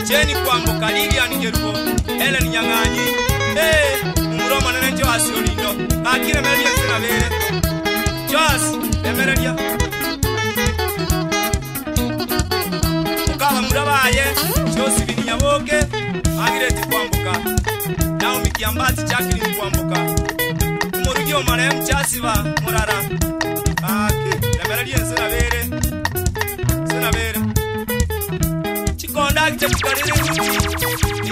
Jenny Kwamboka Lilian Geruko Helen Nyanganyi Umuroma nene Joas Olindo akire melia sina bere Joas emerelia Mukaba murabaye Josephine Nyaboke Agireti Kwamboka Naomi Kiambati Jacqueline Kwamboka Umurugio Marem Chasiba Murara emerelia sina bere Chikonda kichakukalire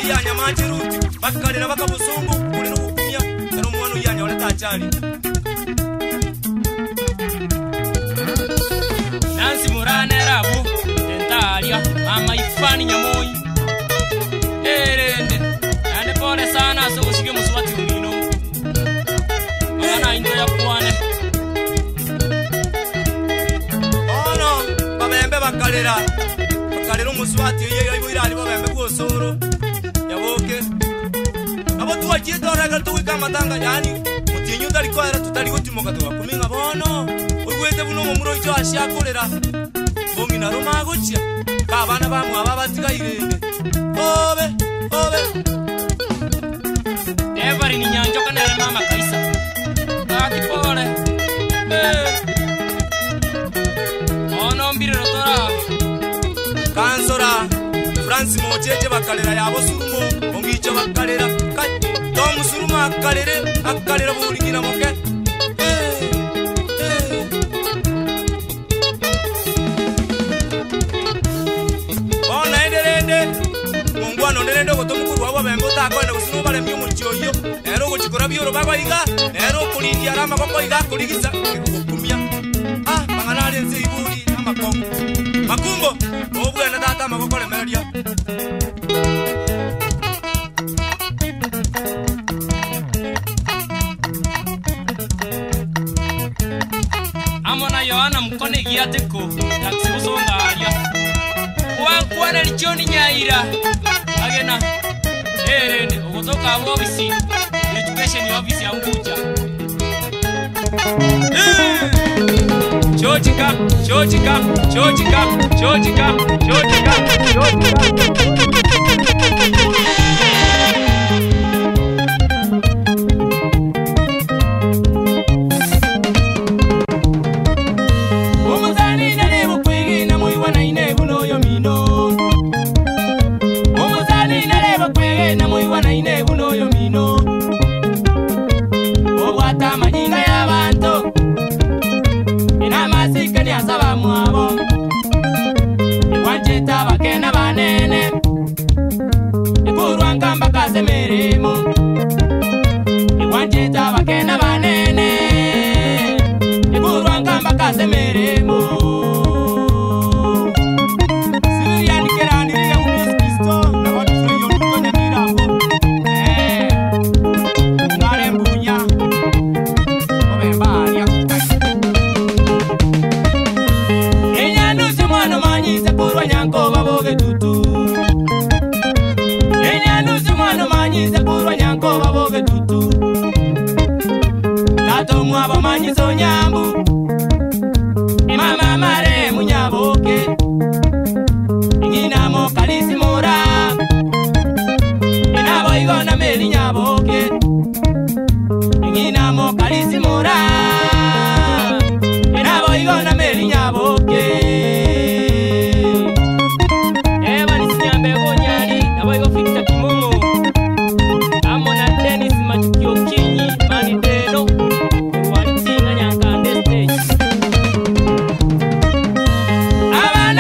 iya nyamaji ruti bakalira bakabuzungu kuli nukumya ero mwana yanya oleta achali Nancy Murane rabu tentalia mama ifani nyamoi erende ande pole sana so usige musubati umino ana indo ya kuane ono babembe bakalira umuswati yeye ayibira ali babembe bwosoro yaboke abo tuwachitora gatuwika matanga yani mutinyu talikwara tutali gutimoka tuwakuminga bono urwete buno mumuro icho ashakorera bongi na roma gochya kabana bamwe ababatika irende obe evari ni nyanjo kana mama kaisa akipole ono mbire rotora Kansora Francis Mocheche bakalera yabo surumo ongicho bakalera Tom suruma akalera buligina moke Ona enderende mungwano nderende gotomukuru wabo bembo takwenda gusuru bale myo muchoyo ero gochikora byoro bagwayiga ero kulindia rama bakoyiga kuligiza kumya bangalale nzi ibuli amakongo Makumbo obwana tata magokole meria Amona Yohana mkone giateko taksibusonga aria Wankwana lichoni nyaira agena erende ogotoka office education office ya Unguja Georgica Umuzani nalebo kwigina muiwana inebu noyo mino Umuzani nalebo kwigina muiwana inebu noyo mino Obwata manyinga y'abantu Inamasika ni asaba mwabo Iwancheta bakena banene Ikurwa nkamba kaze mirimo Iwancheta bakena banene Ikurwa nkamba kaze mirimo Siriya nikerani ya Yesu Kristo Na watu freyo nukone mirambo Ngare mbunya Obembaria Mwana manyize kurwa nyanko baboge tutu Enyanusi mwana manyize kurwa nyanko baboge tutu Tato mwaba manyizo nyambu Mama mare munyaboke Ingina mo kalisi mora Inabo igona meli nyaboke Ingina mo kalisi mora Inabo igona meli nyaboke Abana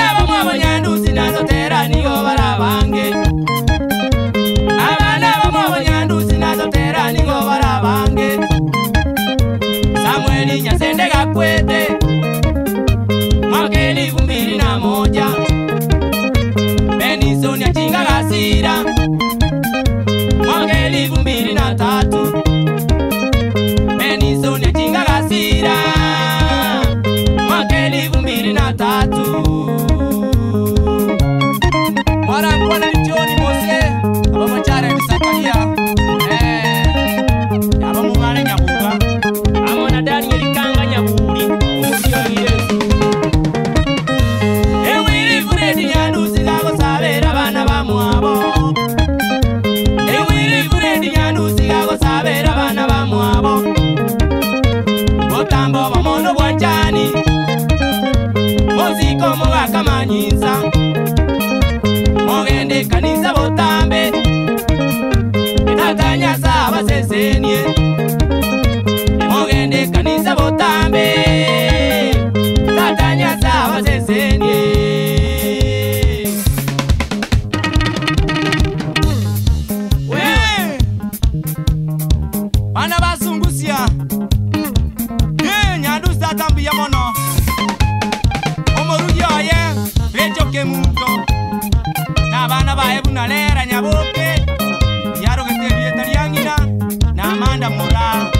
mura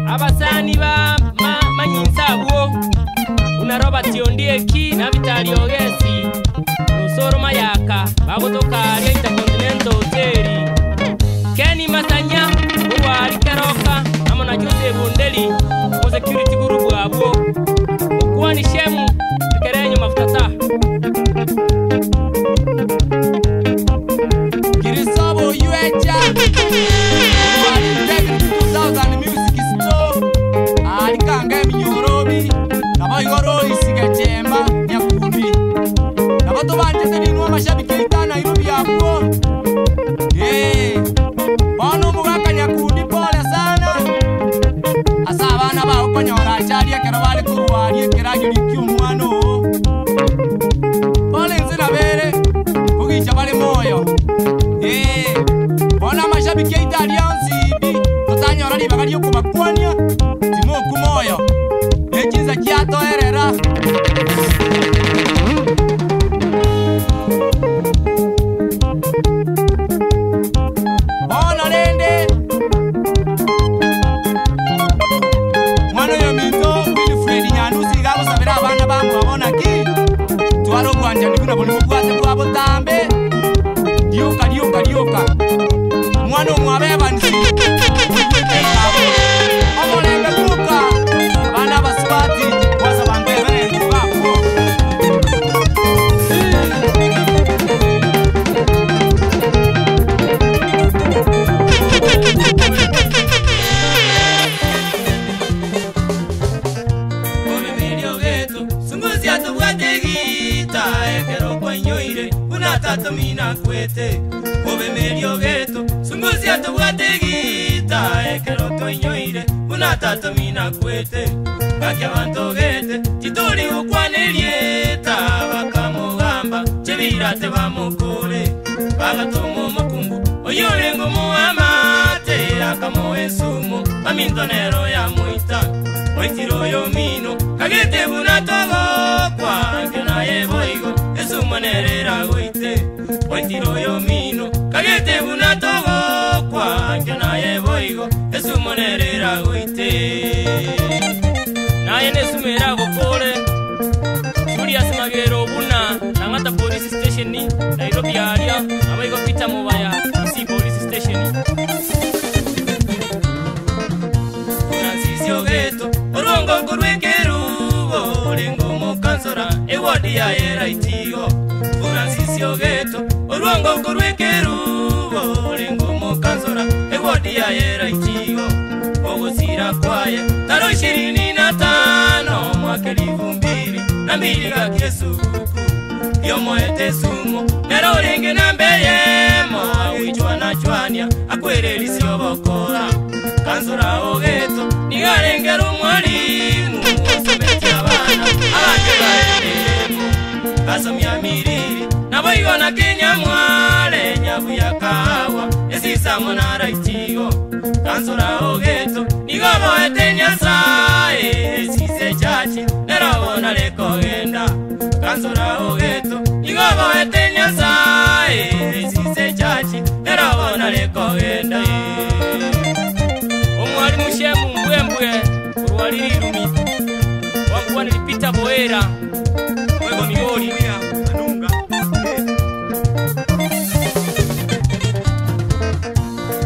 abasani ba manyinsabwo una Robert Ondieki na Vitali Ogesi Nusoro Mayaka bagotoka ari Intercontinental Hotel Kenny Masanya uwari Keroka amona Jose Bundeli mu security group abo ukuani shemu kerenyo mafutata Kirisabo UHA wali Integrity 2000 Music Store alikanga Minyorobi nabayoro isigachemba nyakundi nabato banje ninwa mashabiki itana irubi yabo bano mugaka nyakundi pole sana asabana ba ukonyora chali ekero bali kuruwari ekerayo likyo mwana pole nzina bere kugicha bali moyo bona mashabiki italiansi bi totanyora libagari okubakwanya timo kumoyo ekinza kyatoerera bona lende mwana yo minto Wilfred Nyanusi gabo sabira abana bamu babona ki twaro gwanja nikuna boni mugwate kwa botambe dioka mwana mwabeba nsi omolembe kuka bana baswati wasa bambebere ndibako Ome milio geto sunguzi atubwate gita ekero kwenyoire unatata mina kwete Ome milio geto sunguzi atubwate gita ekero kwenyoire unatata mina kwete Baki abantu gete tituli ukwanelieta bakamugamba chebirate bamukole bagatomo mukungu oyorengo muamate akamoesumo bamindonero ya muita Waitiro yo mino kagete bunatogo kwa ngena yeboigo esumanerera goite Waitiro yo mino kagete bunatogo kwa ngena yeboigo esumanerera goite Naye nesumera gokole Julius Magero buna Nangata police station ni Nairobi area abayigo pita mobaya si police station Francisco Geto Orongo kurwekerubo Lengo mukansora Ewadi ya era itigo Francisco Geto Orongo kurwekerubo Lengo mukansora Ewadi ya era itigo Ogosira kwaye Taro 25 mwaka 2002 ga Kiesuku Yomo ete sumo Nero renge na mbeyemo Awijwa na chwania Akwere lisio bokora Kansura Ogeto Nigarengero mwalimu Osometi abana Abanje baendelemo Kasomya miriri Naboigo na Kenya mwale Nyabu ya kawa Esisa monara itigo Kansura Ogeto Nigobo ete nyasae Esise chachi Nerabona leko genda Kansura Ogeto Nigobo ete nyasae Esise chachi Nerabona leko genda Omwali mushemu mbwembwe Uruwaliri rumi Wanguwa nilipita boera Wego migori Anunga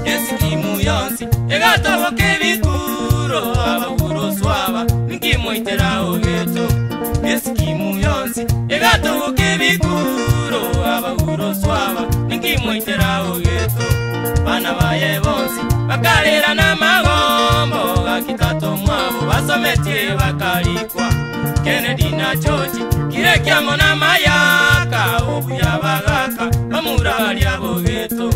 Esikimu yonsi Egatobo kebikuro Abakuro swaba Nkimo itera Ogeto Esikimu yonsi Egatobo kebikuro Abakuro swaba Nkimo itera Ogeto Bana baye bonsi Bakalera na magombo Gakitato mwabo Basometie bakalikwa Kennedy na George Kirekiamo na mayaka Obuya bagaka Bamurali Ogeto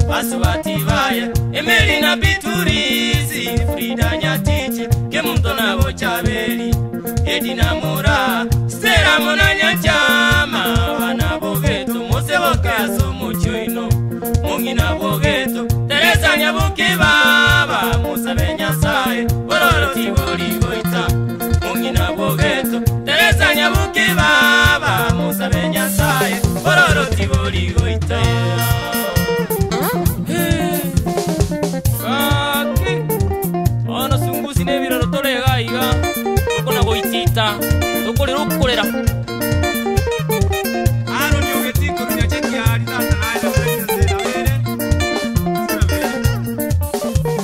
Basubati baye Emeli na Biturizi Frida Nyatichi Kemunto na Bochabeli Edi na Mura Stera Mona Nyachama Bana Ogeto Mose Bokaso Mochoino Mungi na Ogeto Teresa Nyabuki Baba Musa Benyasae Bororo Tibori Goita Mungi na Ogeto Teresa Nyabuki Baba Musa Benyasae Bororo Tibori Goita Magogera. Aro ni ugetiko ni cheki ya ritata na ila pregnancy na wele.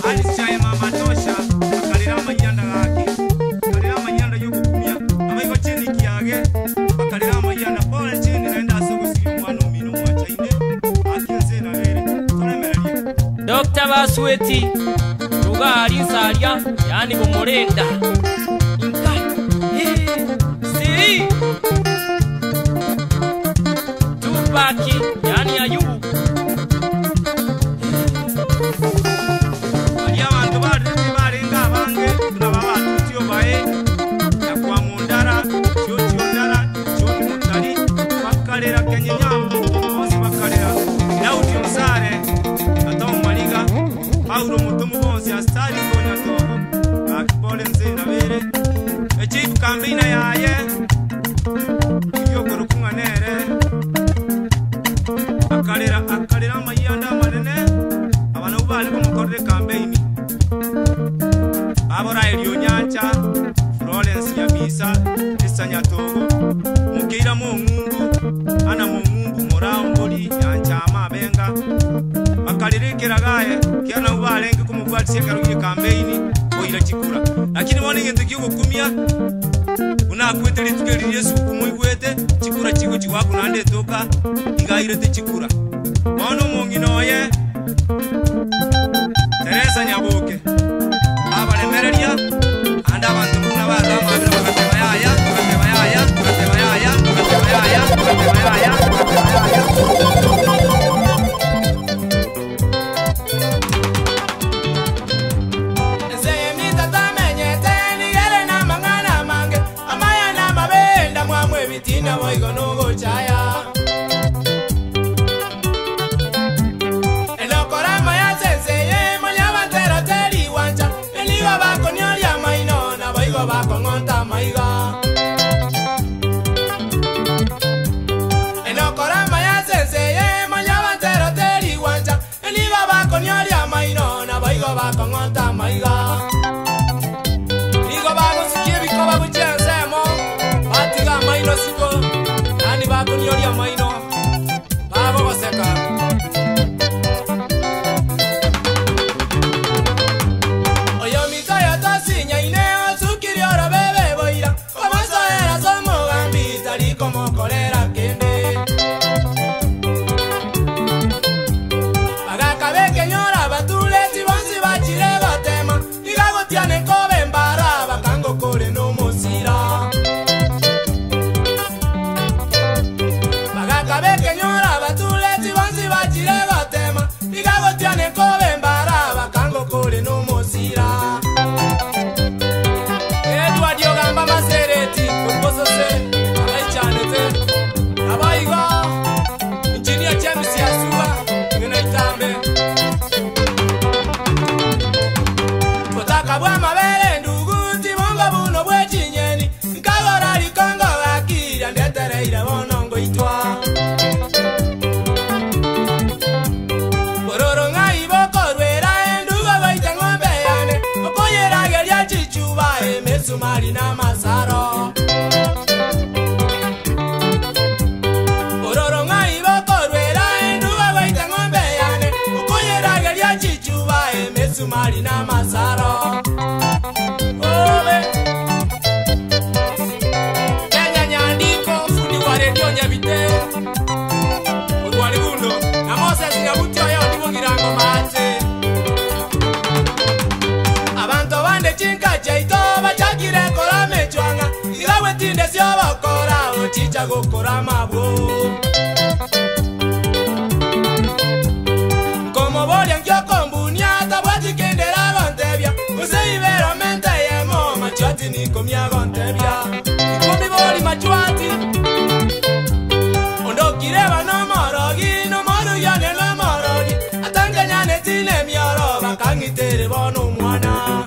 Ali chai mama tosha akalira mayanda gake. Akalira mayanda yuko kumia. Abaiko chini kiage. Akalira mayanda pole chini naenda asugusi mwana mino mwacha ine. Akinze na wele. Tonemerelia. Dr. Basweti Rugari Saria yani Bomorenda. Tupaki yani Ayubu. Alia bantu barenga bange tunababa tutyo bae ya kwa mundara cyoti ondara cyoti mutari bakalera Kenya nyambo bose bakalera Daudi Onsare atamu maliga Paulo mutumu bose astari konya to akipole nzina bere echifu kambina yaye yoko rukunga nere akalera mayanda manene abana ubali kumukorde campaign abora elio nyancha Florence Yabisa Esanya Togo mukira mu ngungu ana mu ngungu morao mboli nyancha amabenga akalirekera gaye kiana ubalenge kumugwatse karuye campaign oira chikura lakini wone ngende kiko kumia una kweteli tukeli Yesu kumwigwete chikura chiko chiwaku nande toka ingaire te chikura Mono munginoye Teresa Nyaboke abalemereria anda abantu kuna barama bakateba yaya Zemi tatamenye teni gele na mangana mange amaya na mabenda mwamwe bitina boigo nugo chaya bako ngonta maiga enokora maya senseye manyaba ntero teri wancha eliba bako nyoria maino na baigo bako ngonta maiga ligo bako sikie biko babu chensemo batiga maino siko nani bako nyoria maino babo boseka como colera kende Agakabe kenyora batule tibonsi bachire batema Igago tiane kobe mbara bakango kore no mosira Agakabe kenyora batule tibonsi bachire batema Igago tiane kobe mbara bakango kore no mosira Edward Yogamba Masereti Kumboso se Abaiga Engineer James Yasua Ngenaitambe Kotaka bwa mabele ndugu Tibonga buno bwe chinyeni Nkagora likongo wakiri Andetereire bonongo itwa Bororo ngai boko rwera Endugu baite ngombe yane Okoyera geria chichuba Emesumari na masaro Sumari na masaro Obe Kenya nyandiko Fundi wa redio nyabite Udwali gundo Na Moses nyabuti oyo Dibo girango mate Abantu bande chinka chaito Bachakire kola mechwanga Ilawe tinde sio bakora Ochicha gokora mabu Como bolia nkyoko mbunya Tabwati kendera gontebia Useibero mente yemo Machuati niko mia gontebia Ikumi boli machuati Ondo kireba no morogi No moru yane no morogi Atange nyane tine mioro Bakangi tere bono mwana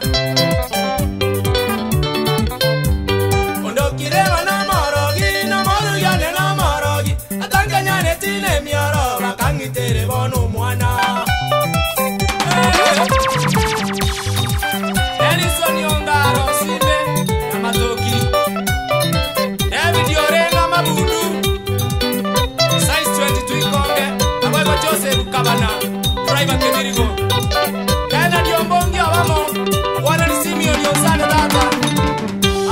Ondo kireba no morogi No moru yane no morogi Atange nyane tine mioro Bakangi tere bono mwana Elison Yongaro Sinde Namatoki Evidio Joseph Kabana driver Kemirigo Kana Diombongi abamo wana ni Simeon Yosane tata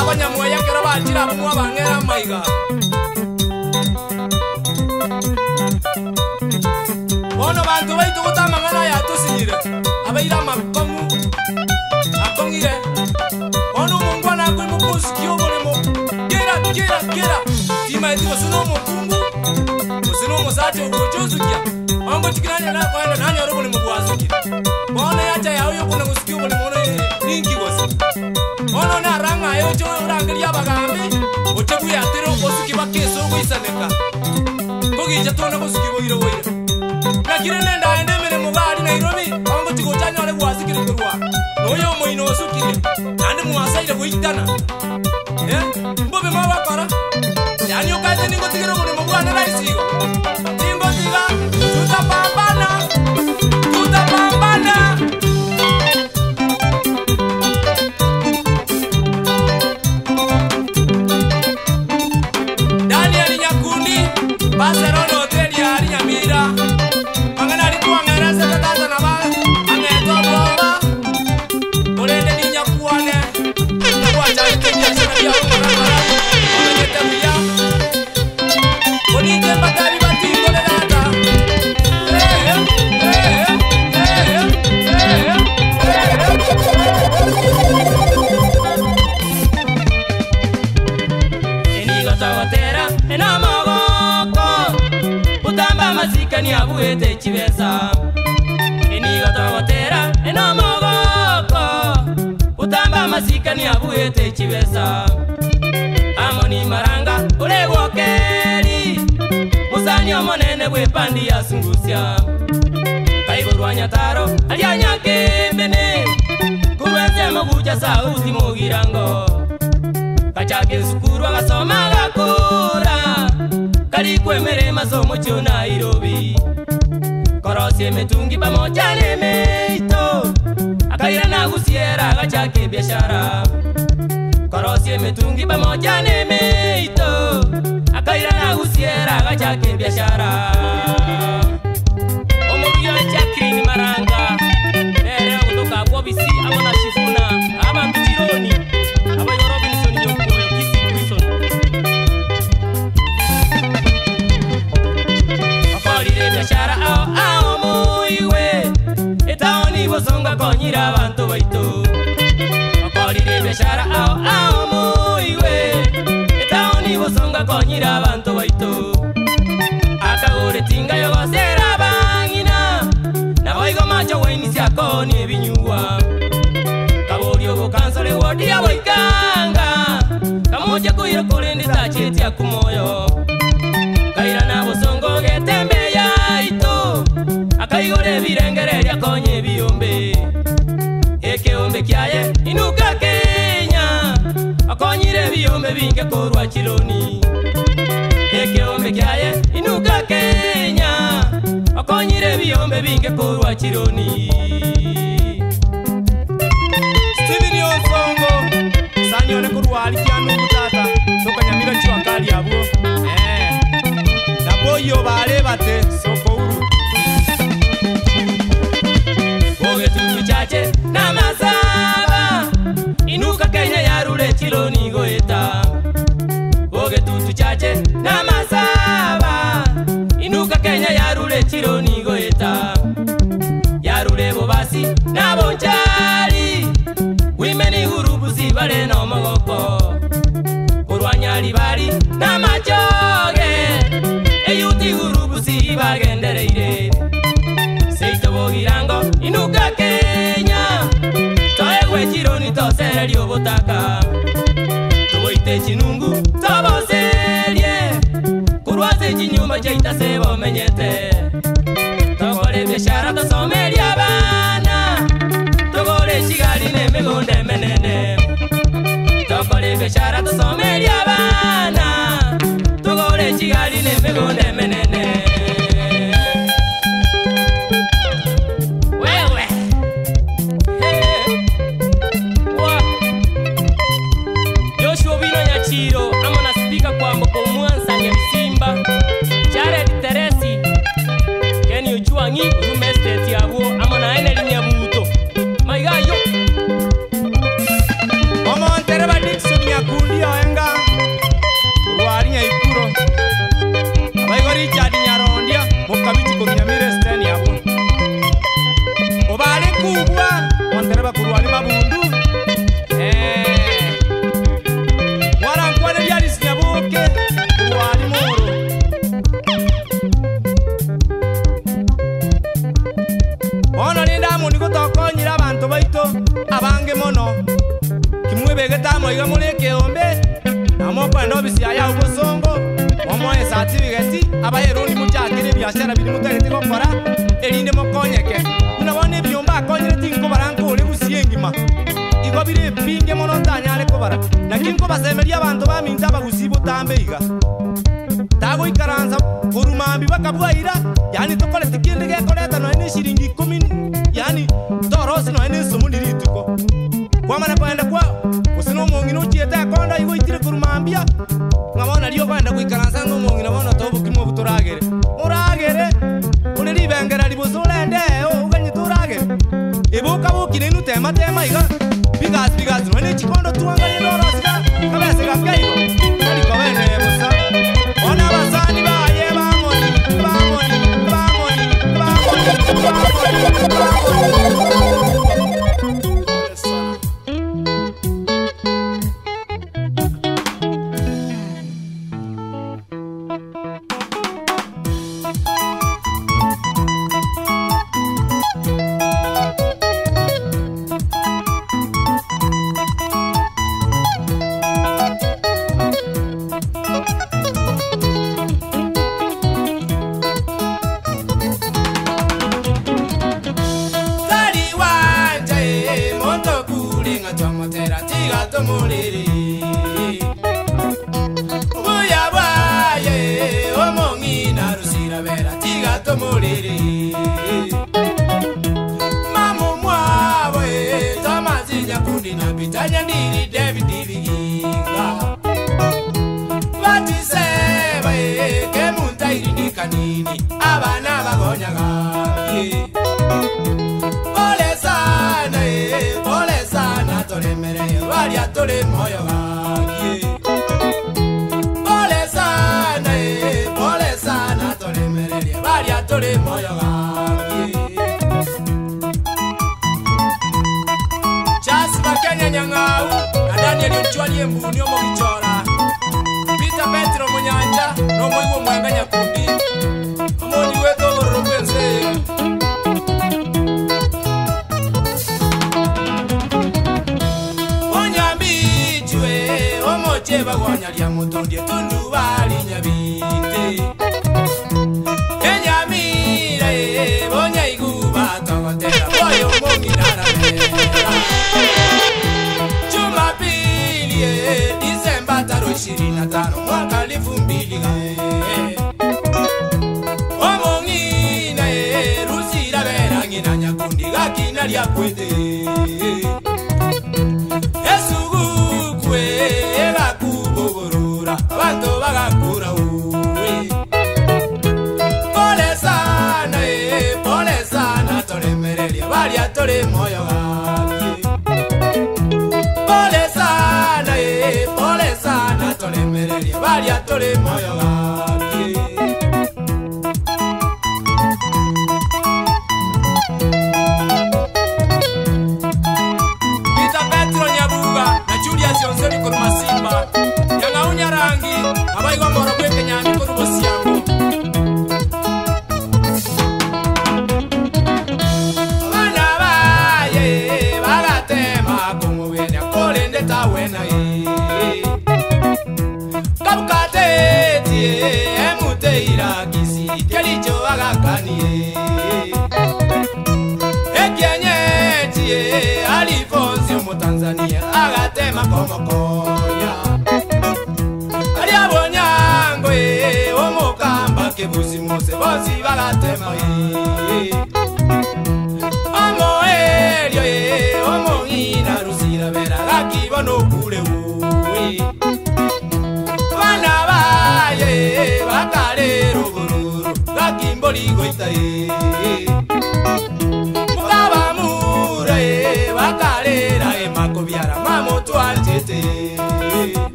abanyamwaya kera bajira bamwe bangera maiga Ono bantu baitu kutamangana ya tusinyire abaira makomu akongire Ono mungwana kwe mukusi kiobole mo Kera Tima eti wasuno mukungu Wasuno musati ukochozukia Ongo chikiranya na kwa enda nani orobole mbuwazukia Ono yacha ya uyo kuna musikio bole mono ninki wasi Ono na ranga yocho urangili ya bagambi Ochebu ya tero osuki bakeso uisaneka Kogi jatona kosuki wogiro woire Na kire nenda ende mene mugari Nairobi Ongo chiko chanya wale wazikiri kurwa Noyo moino osukire Nande muwasaire woitana Mbobe mawakara Yani ukaze ningo tigero mune mwana raisigo Ningo tiga tutapambana Daniel Nyakundi Barcelona hotel ya Nyamira Angana alikuwa ngereza katata na bala Angeto boba Olende ni Nyakuane Kwa chali kenya sana ya umara Bonite batari batingo le data Enigo tawatera enamogoko Utamba masikani abuete chibesa Enigo tawatera enamogoko Utamba masikani abuete chibesa Amoni maranga ule wokeri Musani omonene bwe pandi ya sungusya Kaigurwa nyataro alia nyakembene Kurwenze moguja sauti mugirango Kachake sukuru agasoma gakura Kali kwemere masomo chio Nairobi Korosi emetungi pamoja nemeito Akaira na gusiera gachake biashara Korosi emetungi pamoja nemeito Akaira na usiera gachake biashara Omuriyo chakiri ni maranga Nere kutoka Bobisi amona Shifuna Aba Mbitironi Aba Robinson Yokoyo Kisi Wilson Akolire biashara ao muiwe Etaoni bosonga konyira abantu baito Akolire biashara ao muiwe Etaoni bosonga konyira abantu baito Akagore tinga yogosera bangina Naboigo macho waini siako ni ebinyuwa Kaborio bokansole wodi ya boikanga Kamoja kuhiro kurendi tacheti ya kumoyo Kaira na bosongo getembe ya ito Akaigore virengere ya konye biombe Eke ombe kiaye inuka Kenya Akonyire biombe binge korwa chiloni Eke ombe kiaye inuka Kenya Akonyire biombe binge korwa chiloni Steven Yonsongo Sanyone kurwali kianu kutata Soka nyamira chiwakali abuo Naboyo bale bate soko uru Oge tutu chache na masaba Inuka Kenya yarule chiloni goeta Oge tutu chache na masaba Inuka Kenya yarule chiloni goeta Yarule bobasi na bonchari Wimeni urubuzi bale no mogoko Kurwanyali bali na machoge Eyuti urubuzi bagendereire Seito bogirango inuka Kenya Toegwe chironi tosereri obotaka Toboite chinungu toboserie Kurwaze chinyumba cheita sebo menyete Togore biashara tosomeri abana Togore shigari nemigonde menene Togore biashara tosomeri abana Togore shigari nemigonde menene getamo iga muri kiombe amo kwenda obisi ya ubusongo omoye certificate abaheroni mujakire biashara biri mutarete gukora erinde mukonyeke unabone byomba akonyere tinko baranko uri gusiengima igo biri pinge mono tanyare kubara nakinko basemeria abantu baminza bagusibo tambeiga tago ikaranza urumambi bakabwaira yani tokole tikinde gekoreta no ene shiringi 10 yani torosi no ene sumundiri tuko kwa mana kwenda kwa usino mongino chieta konda igo itire kurumambia ngabona liyo kwenda kuikaranza ngo mongino bona tobu kimo buturagere uragere uri libengera libuzulende uganyi turagere ibuka bukine nutema tema iga bigas no ene chikondo tuanganye dorosika kabese gakaigo ali kobene busa ona basani baye bamoni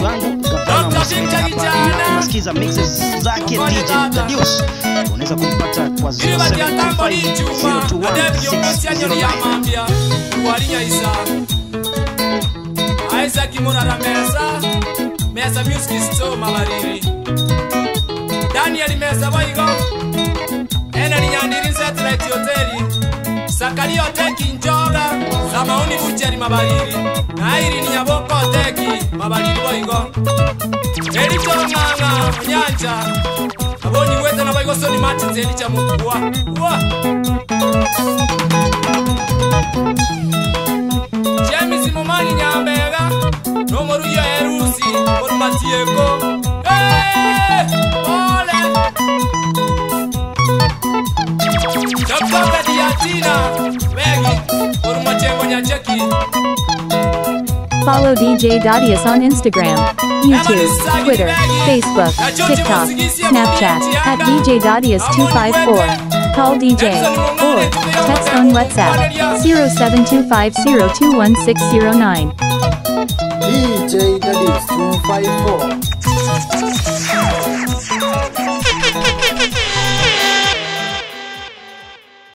mshikaji wangu Gavana Msenge hapa, na unasikiza mixes zake DJ Dadius. Unaweza kumpata kwa 0725021609. Isaac Murara Mesa Music Store Mabariri, Daniel Mesa Boigo, Enani Nyandiri Satellite Hotel, Sakari Hoteki Njoga, Samaoni Buchari Mabariri, Nairi Nyaboko Hoteki Mabariri Boigo, Ericho Nganga Nyanja, Aboni Weta na Boigo Soni Martins Elicha Mukua. James Mumani Nyambega, Nomoru ya Erusi, Ormatieko. Ole! Dr. Pediatina, Begi, Ormatieko Nyacheki. Follow DJ Dadius on Instagram, YouTube, Twitter, Facebook, TikTok, Snapchat, at DJ Dadius254. Call DJ, or text on WhatsApp, 0725021609. DJ Dadius 254.